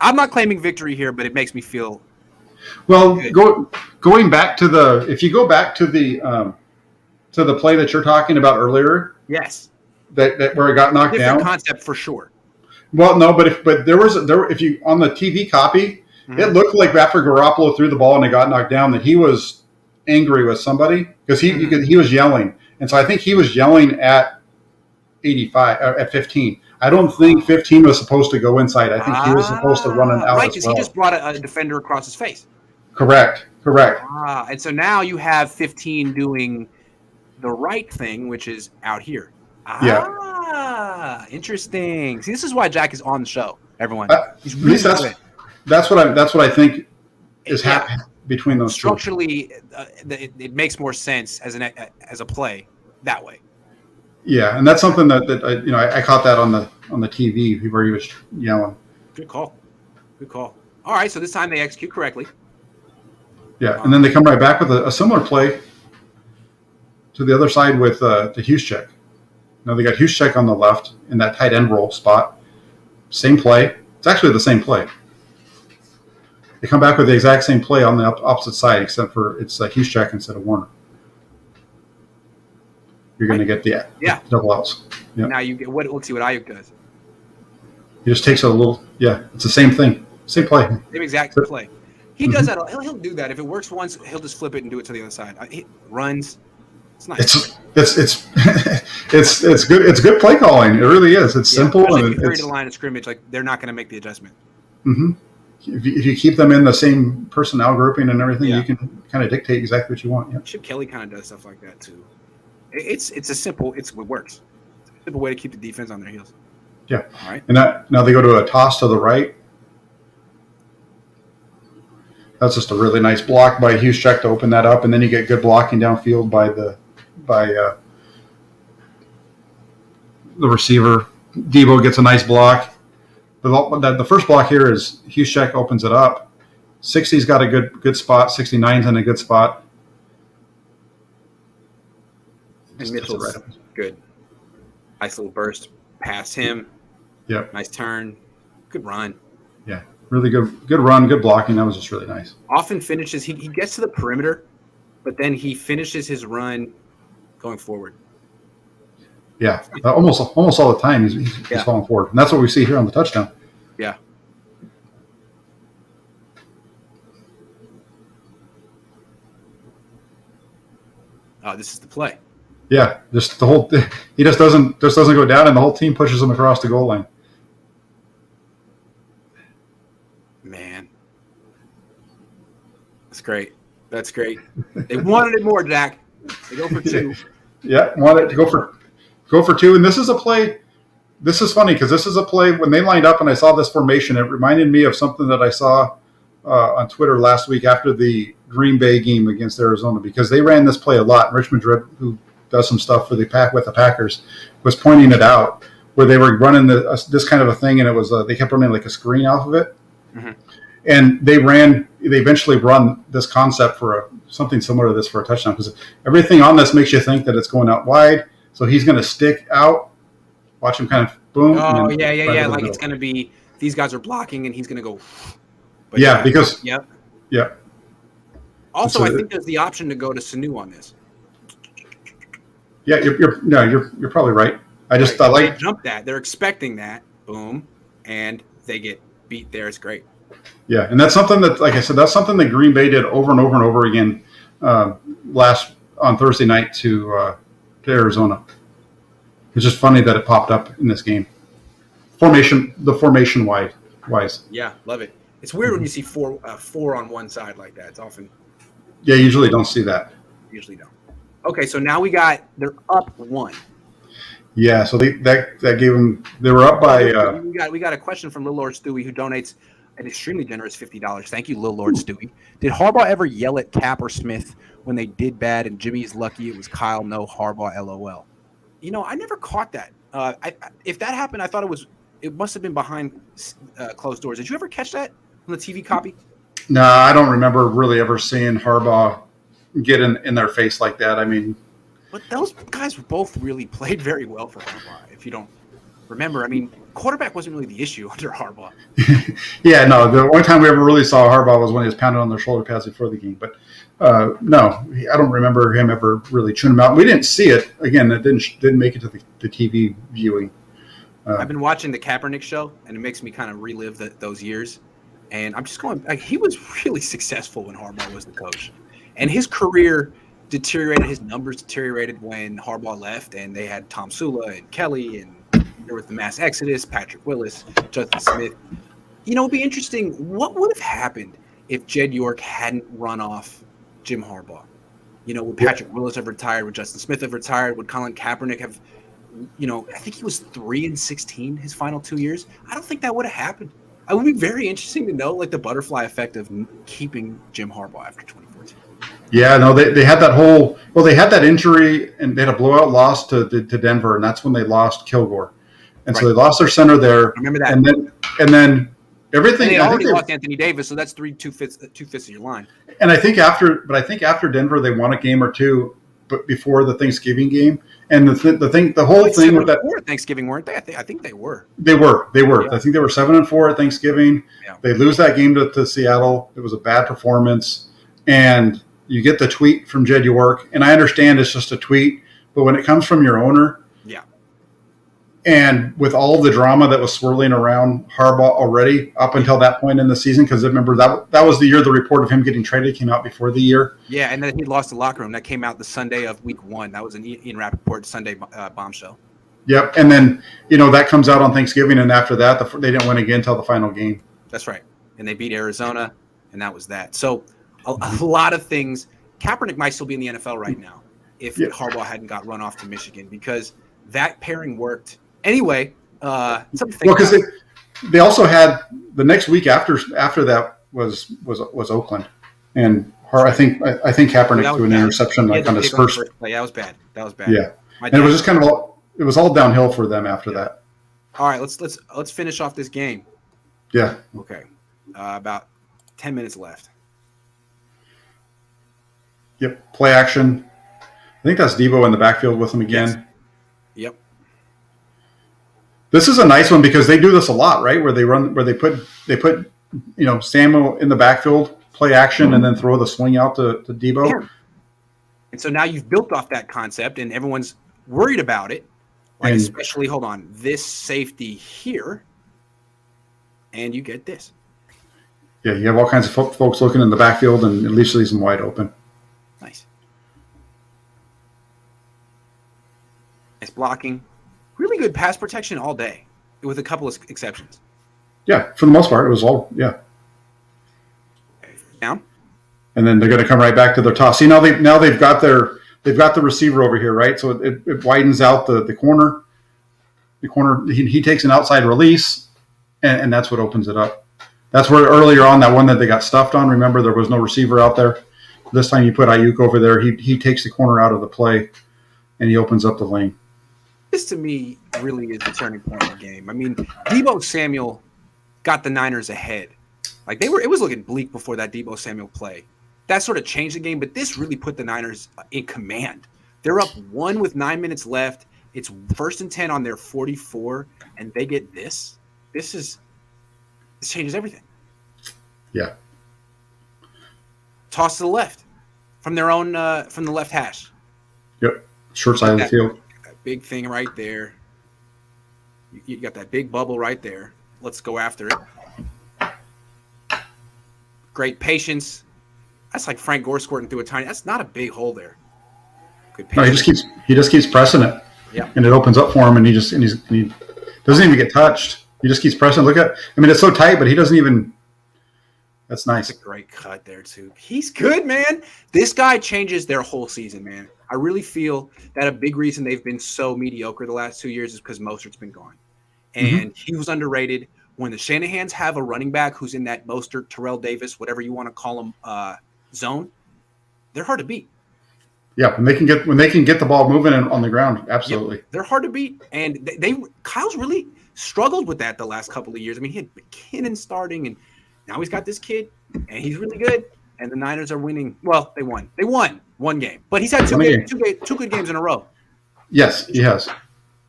I'm not claiming victory here, but it makes me feel. Well, going back to the play that you're talking about earlier. Yes. That where it got knocked down. Different concept for sure. Well, no, but if you on the TV copy, it looked like after Garoppolo threw the ball and it got knocked down that he was angry with somebody because he was yelling, and so I think he was yelling at 15. I don't think 15 was supposed to go inside. I think he was supposed to run an out right, as because well. he just brought a defender across his face. Correct. And so now you have 15 doing the right thing, which is out here. Interesting. See, this is why Jack is on the show. Everyone, he's really good. That's what I think is happening between those structurally. It makes more sense as a play that way. Yeah, and that's something that I caught that on the TV where he was yelling. Good call. All right, so this time they execute correctly. Yeah, and then they come right back with a similar play to the other side with the Juszczyk. Now they got Juszczyk on the left in that tight end roll spot. Same play. It's actually the same play. They come back with the exact same play on the opposite side, except for it's Juszczyk instead of Warner. You're going to get the double outs. Yep. Now you get let's see what Ayuk does. He just takes a little. Yeah, it's the same thing. Same play. Same exact play. He does that. He'll do that. If it works once, he'll just flip it and do it to the other side. He runs. It's nice. It's good. It's good play calling. It really is. It's simple. And if you hurry to the line of scrimmage, like they're not going to make the adjustment. Mm-hmm. If you keep them in the same personnel grouping and everything, you can kind of dictate exactly what you want. Yeah. Chip Kelly kind of does stuff like that too. It works. It's a simple way to keep the defense on their heels. Yeah. All right. And now they go to a toss to the right. That's just a really nice block by Juszczyk to open that up, and then you get good blocking downfield by the receiver. Debo gets a nice block. But the first block here is Juszczyk opens it up. 60's got a good spot. 69's in a good spot. And Mitchell's good. Nice little burst past him. Yep. Nice turn. Good run. Yeah. Really good run, good blocking. That was just really nice. Often finishes. He gets to the perimeter, but then he finishes his run going forward. Yeah, almost all the time he's falling forward, and that's what we see here on the touchdown. Yeah. Oh, this is the play. Yeah, just the whole he just doesn't go down, and the whole team pushes him across the goal line. Man, that's great. That's great. They wanted it more, Jack. They go for 2. Yeah, wanted to go for 2, and this is a play. This is funny because this is a play when they lined up, and I saw this formation. It reminded me of something that I saw on Twitter last week after the Green Bay game against Arizona, because they ran this play a lot. Rich Madrid, who does some stuff for the Packers, was pointing it out where they were running this kind of a thing, and it was they kept running like a screen off of it, and they eventually run this concept for something similar to this for a touchdown, because everything on this makes you think that it's going out wide, so he's going to stick out. Watch him kind of boom. Oh yeah. Like it's going to be these guys are blocking, and he's going to go. But because yeah. Also, so I think there's the option to go to Sanu on this. Yeah, you're probably right. I just thought they jump that. They're expecting that. Boom, and they get beat there. It's great. Yeah, and that's something that, like I said, that's something that Green Bay did over and over and over again on Thursday night to Arizona. It's just funny that it popped up in this game. Formation wise. Yeah, love it. It's weird when you see four on one side like that. It's often. Yeah, usually don't see that. Usually don't. Okay, so now they're up 1. Yeah, so that gave them. They were up by. We got a question from Lil Lord Stewie, who donates an extremely generous $50. Thank you, Lil Lord Stewie. Did Harbaugh ever yell at Cap or Smith when they did bad? And Jimmy's lucky it was Kyle, no Harbaugh, LOL. I never caught that. If that happened, I thought it must have been behind closed doors. Did you ever catch that on the TV copy? No, I don't remember really ever seeing Harbaugh get in their face like that. I mean, but those guys both really played very well for Harbaugh. If you don't remember, I mean, quarterback wasn't really the issue under Harbaugh. Yeah, no. The only time we ever really saw Harbaugh was when he was pounded on their shoulder pads before the game. But no, I don't remember him ever really chewing him out. We didn't see it. Again, it didn't make it to the TV viewing. I've been watching the Kaepernick show, and it makes me kind of relive those years. And I'm just going, like, he was really successful when Harbaugh was the coach. And his career deteriorated, his numbers deteriorated when Harbaugh left, and they had Tom Sula and Kelly, and there was the mass exodus, Patrick Willis, Justin Smith. It'd be interesting. What would have happened if Jed York hadn't run off Jim Harbaugh? Would Patrick Willis have retired? Would Justin Smith have retired? Would Colin Kaepernick have, I think he was 3-16 his final 2 years. I don't think that would have happened. It would be very interesting to know, like, the butterfly effect of keeping Jim Harbaugh after 2014. Yeah, no, they had they had that injury, and they had a blowout loss to Denver, and that's when they lost Kilgore. And so they lost their center there. I remember that. And then everything. And they already lost Anthony Davis, so that's two fifths of your line. And I think after Denver, they won a game or two, but before the Thanksgiving game. And the whole thing with that Thanksgiving, weren't they? I think they were. They were. Yeah. I think they were 7-4 at Thanksgiving. Yeah. They lose that game to Seattle. It was a bad performance, and you get the tweet from Jed York, and I understand it's just a tweet, but when it comes from your owner, and with all the drama that was swirling around Harbaugh already up until that point in the season, because remember that was the year the report of him getting traded came out before the year. Yeah, and then he lost the locker room. That came out the Sunday of week 1. That was an Ian Rappaport Sunday bombshell. Yep, and then that comes out on Thanksgiving, and after that, they didn't win again until the final game. That's right, and they beat Arizona, and that was that. So a lot of things. Kaepernick might still be in the NFL right now if Harbaugh hadn't got run off to Michigan, because that pairing worked. Anyway, because they also had the next week after that was Oakland, and I think Kaepernick threw an interception on his first play. That was bad. Yeah, and it was just kind of all downhill for them after that. All right, let's finish off this game. Yeah. Okay. About 10 minutes left. Yep. Play action. I think that's Debo in the backfield with him again. Yes. Yep. This is a nice one because they do this a lot, right? Where they put Samuel in the backfield, play action, and then throw the swing out to Debo. And so now you've built off that concept, and everyone's worried about it. Like, And- especially, hold on, this safety here, and you get this. Yeah, you have all kinds of folks looking in the backfield, and at least leaves them wide open. Nice. Nice blocking. Really good pass protection all day, with a couple of exceptions. Yeah, for the most part, it was all, yeah. Down. And then they're going to come right back to their toss. See, now they've got the receiver over here, right? So it widens out the corner. The corner, he takes an outside release, and that's what opens it up. That's where earlier on, that one that they got stuffed on, remember, there was no receiver out there. This time you put Ayuk over there. He takes the corner out of the play, and he opens up the lane. This, to me, really is the turning point in the game. I mean, Deebo Samuel got the Niners ahead. Like, it was looking bleak before that Deebo Samuel play. That sort of changed the game, but this really put the Niners in command. They're up 1 with 9 minutes left. It's 1st and 10 on their 44, and they get this. This changes everything. Yeah. Toss to the left from their own from the left hash. Yep. Short side of the field. That big thing right there. You got that big bubble right there. Let's go after it. Great patience. That's like Frank Gore squirting through a tiny. That's not a big hole there. Good patience. No, he just keeps pressing it. Yeah. And it opens up for him, and he doesn't even get touched. He just keeps pressing. Look at. I mean, it's so tight, but he doesn't even. That's nice. That's a great cut there too. He's good, man. This guy changes their whole season, man. I really feel that a big reason they've been so mediocre the last 2 years is because Mostert's been gone. And he was underrated. When the Shanahans have a running back who's in that Mostert, Terrell Davis, whatever you want to call him, zone, they're hard to beat. Yeah, when they can get the ball moving on the ground, absolutely. Yep, they're hard to beat. And Kyle's really struggled with that the last couple of years. I mean, he had McKinnon starting, and now he's got this kid, and he's really good. And the Niners are winning. Well, they won. They won one game, but he's had two good games in a row. Yes, he has.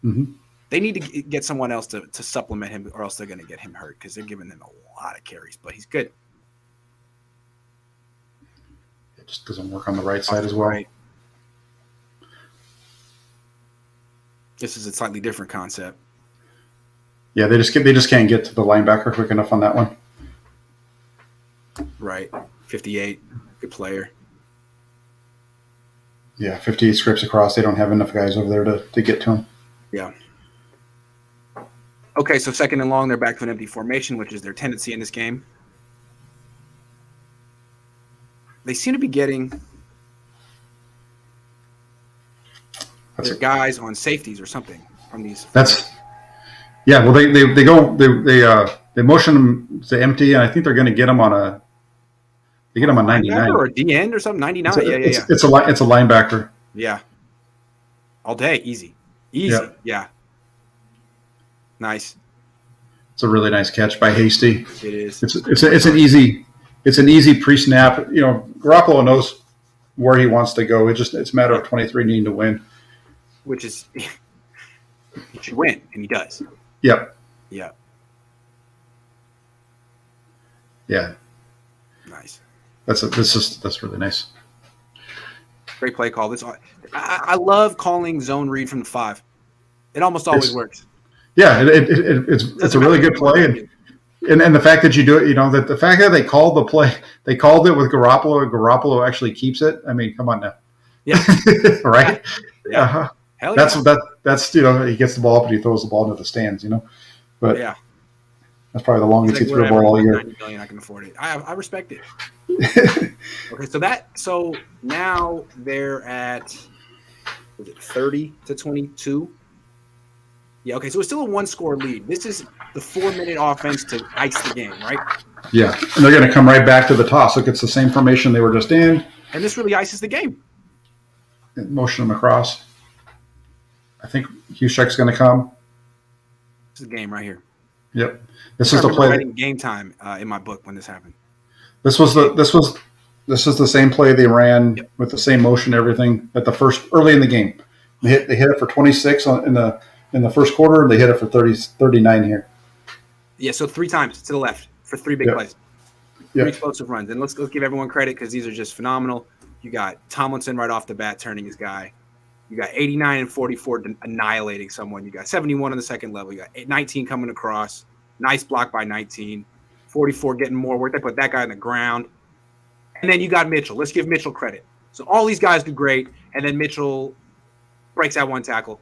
Mm-hmm. They need to get someone else to supplement him, or else they're going to get him hurt because they're giving him a lot of carries. But he's good. It just doesn't work on the right side as well. Right. This is a slightly different concept. Yeah, they just can't get to the linebacker quick enough on that one. Right. 58. Good player. Yeah, 58 scripts across. They don't have enough guys over there to get to him. Yeah. Okay, so 2nd and long, they're back to an empty formation, which is their tendency in this game. They seem to be getting their guys on safeties or something from these. Yeah. Well, they motion them to empty, and I think they're going to get them on They get them on 99 or a D end or something. 99. It's a linebacker. Yeah. All day, easy. Yeah. Nice. It's a really nice catch by Hasty. It is. It's an easy pre-snap. You know, Garoppolo knows where he wants to go. It's a matter of 23 needing to win. Which is he should win, and he does. Yep. Yeah. Yeah. Nice. That's really nice. Great play call. I love calling zone read from the 5. It almost always works. Yeah, it's a really good play, and the fact that you do it, you know, that the fact that they called the play, they called it with Garoppolo, and Garoppolo actually keeps it. I mean, come on now. Yeah. Right. Yeah. Uh-huh. Hell yeah. That's you know, he gets the ball up and he throws the ball into the stands, you know. But yeah, that's probably the longest he threw a ball all year. 90 million, I can afford it. I respect it. Okay, so now they're at 30-22. Yeah, okay, so it's still a 1-score lead. This is the 4-minute offense to ice the game, right? Yeah, and they're going to come right back to the toss. Look, it's the same formation they were just in. And this really ices the game. Motion them across. I think Hushek's going to come. This is the game right here. Yep. This is the play. Writing game time in my book when this happened. This is the same play they ran with the same motion, everything at the early in the game. They hit it for 26 in the first quarter, and they hit it for 39 here. Yeah, so 3 times to the left for 3 big plays. 3 explosive runs. And let's give everyone credit because these are just phenomenal. You got Tomlinson right off the bat turning his guy. You got 89 and 44 annihilating someone. You got 71 on the second level. You got 19 coming across. Nice block by 19. 44 getting more work. They put that guy on the ground. And then you got Mitchell. Let's give Mitchell credit. So all these guys do great. And then Mitchell breaks that one tackle.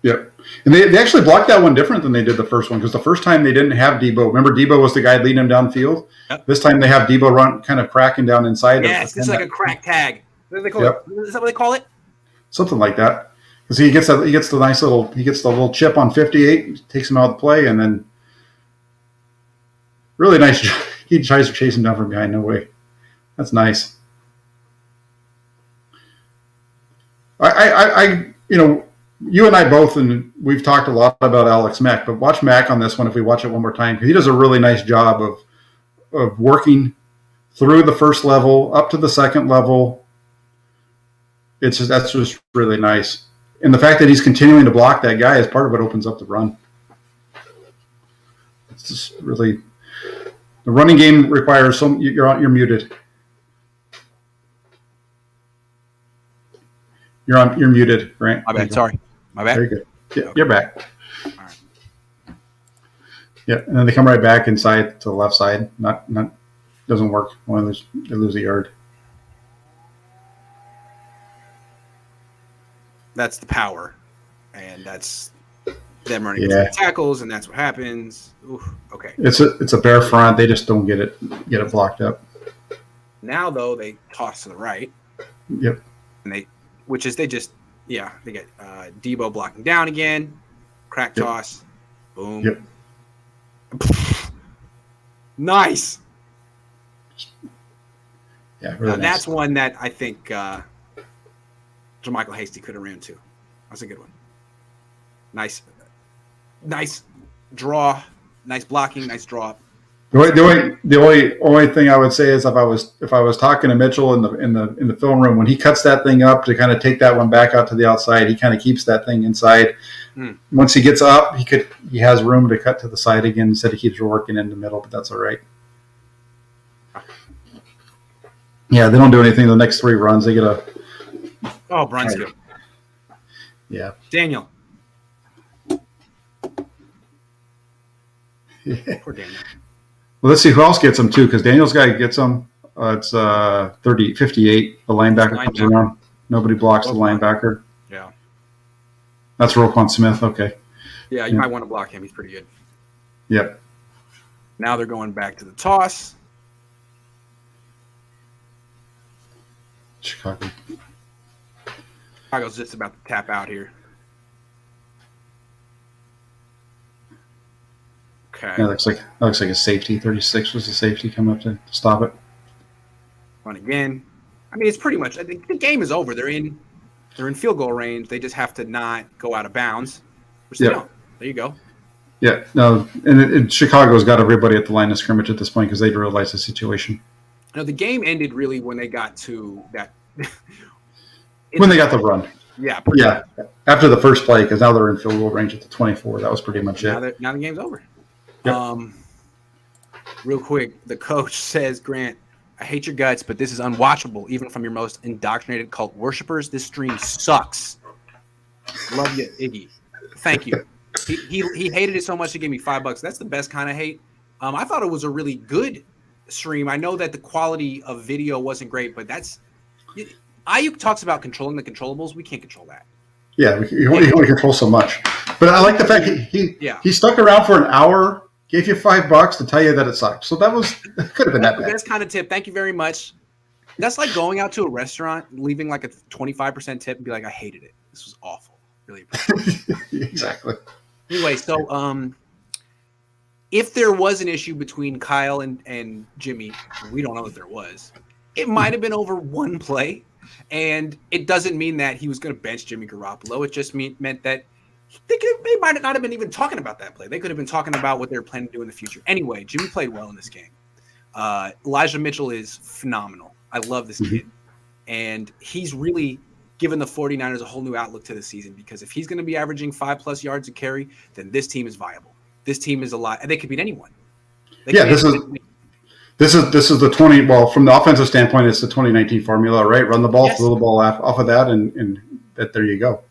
Yep. And they actually blocked that one different than they did the first one, because the first time they didn't have Debo. Remember, Debo was the guy leading him downfield? Yep. This time they have Debo run kind of cracking down inside. Yes, it's like a crack tag. What do they call it? Is that what they call it? Something like that. Because he gets the little chip on 58, takes him out of the play, and then really nice. He tries to chase him down from behind. No way. That's nice. You and I both, and we've talked a lot about Alex Mack, but watch Mack on this one if we watch it one more time, because he does a really nice job of working through the first level up to the second level. That's just really nice, and the fact that he's continuing to block that guy is part of what opens up the run. It's just really, the running game requires some. You're muted. You're muted, Grant. My bad. Sorry. My bad. Very good. Yeah, you're back. All right. Yeah, and then they come right back inside to the left side. Not doesn't work. They lose a yard. That's the power, and that's them running between tackles, and that's what happens. Oof, okay. It's a bear front. They just don't get it blocked up. Now though, they toss to the right. Yep. And they get Debo blocking down again, crack toss, boom. Yep. Nice. Yeah, really nice. That's one that I think Jermichael Hasty could have ran to. That's a good one. Nice draw, nice blocking, nice draw. The only thing I would say is if I was talking to Mitchell in the film room, when he cuts that thing up to kind of take that one back out to the outside, he kind of keeps that thing inside. Once he gets up, he has room to cut to the side again instead of keeps working in the middle, but that's all right. Yeah, they don't do anything the next three runs. They get a Brunskill. Yeah. Daniel. Poor Daniel. Well, let's see who else gets him too, because Daniel's guy gets him. It's 58. The linebacker comes around. Nobody blocks the linebacker. Yeah. That's Roquan Smith. Okay. Yeah, you might want to block him. He's pretty good. Yep. Now they're going back to the toss. Chicago's just about to tap out here. Okay. Yeah, looks like a safety. 36 was the safety coming up to stop it. Run again. I mean, it's pretty much. I think the game is over. They're in field goal range. They just have to not go out of bounds. Which they don't. There you go. Yeah. No, and Chicago's got everybody at the line of scrimmage at this point because they realize the situation. No, the game ended really when they got to that. When they got the run. Yeah. Yeah. After the first play, because now they're in field goal range at the 24. That was pretty much it. Now the game's over. Yep. Real quick, the coach says, Grant, I hate your guts, but this is unwatchable, even from your most indoctrinated cult worshipers. This stream sucks. Love you, Iggy. Thank you. He hated it so much he gave me $5. That's the best kind of hate. I thought it was a really good stream. I know that the quality of video wasn't great, but Ayuk talks about controlling the controllables. We can't control that. Yeah, you only control so much. But I like the fact he stuck around for an hour, gave you $5 to tell you that it sucked. So that could have been that bad. Best kind of tip. Thank you very much. That's like going out to a restaurant, leaving like a 25% tip and be like, I hated it. This was awful. Really appreciate it. Exactly. Anyway, so if there was an issue between Kyle and Jimmy, we don't know if there was, it might have been over one play. And it doesn't mean that he was going to bench Jimmy Garoppolo. It just meant that they might not have been even talking about that play. They could have been talking about what they were planning to do in the future. Anyway, Jimmy played well in this game. Elijah Mitchell is phenomenal. I love this kid. And he's really given the 49ers a whole new outlook to the season, because if he's going to be averaging 5+ yards a carry, then this team is viable. This team is a lot. And they could beat anyone. This is the 20. Well, from the offensive standpoint, it's the 2019 formula, right? Run the ball, Yes. throw the ball off of that, and that there you go.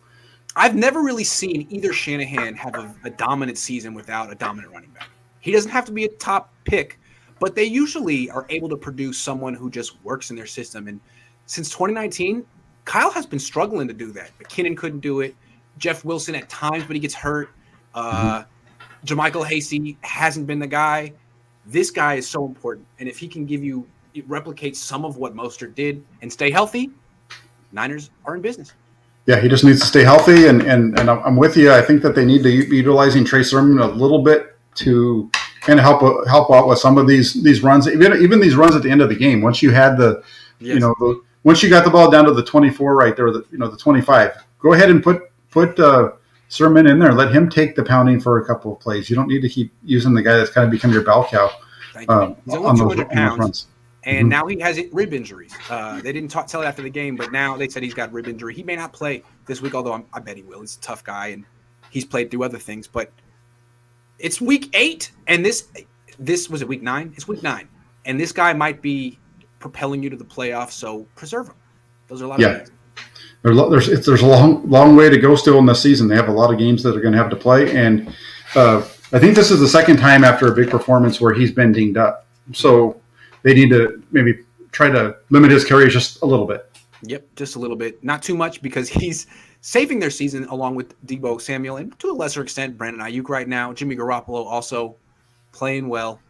I've never really seen either Shanahan have a dominant season without a dominant running back. He doesn't have to be a top pick, but they usually are able to produce someone who just works in their system. And since 2019, Kyle has been struggling to do that. McKinnon couldn't do it. Jeff Wilson at times, but he gets hurt. JaMychal Hasty hasn't been the guy. This guy is so important. And if he can replicate some of what Mostert did and stay healthy, Niners are in business. Yeah, he just needs to stay healthy, and I'm with you. I think that they need to be utilizing Trey Sermon a little bit to kind of help out with some of these runs, even these runs at the end of the game. Once you had once you got the ball down to the 24 right there, the 25, go ahead and put Sermon in there. Let him take the pounding for a couple of plays. You don't need to keep using the guy that's kind of become your bell cow. Thank you. He's only 200 pounds. Runs. And now he has rib injuries. They didn't tell it after the game, but now they said he's got rib injury. He may not play this week, although I bet he will. He's a tough guy, and he's played through other things. But it's week 8, and this was it week 9? It's week 9, and this guy might be propelling you to the playoffs. So preserve him. Those are a lot of things. There's a long way to go still in the season. They have a lot of games that are going to have to play, and I think this is the second time after a big performance where he's been dinged up. So they need to maybe try to limit his carries just a little bit. Yep, just a little bit. Not too much, because he's saving their season along with Deebo Samuel and to a lesser extent Brandon Ayuk right now. Jimmy Garoppolo also playing well.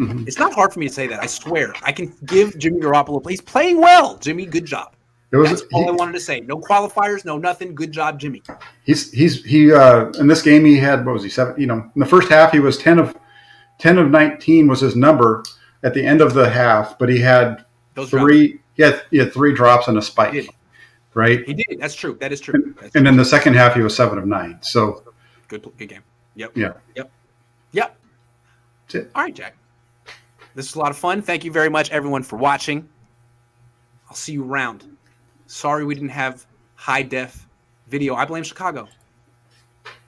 Mm-hmm. It's not hard for me to say that. I swear. I can give Jimmy Garoppolo. He's playing well. Jimmy, good job. That's all I wanted to say. No qualifiers, no nothing. Good job, Jimmy. He in this game he had, what was he, 7? In the first half he was 10 of 19 was his number at the end of the half, but he had three drops and a spike. Right? He did. That's true. That is true. And in the second half he was 7 of 9. So good game. Yep. Yeah. Yep. That's it. All right, Jack. This is a lot of fun. Thank you very much, everyone, for watching. I'll see you around. Sorry we didn't have high def video. I blame Chicago.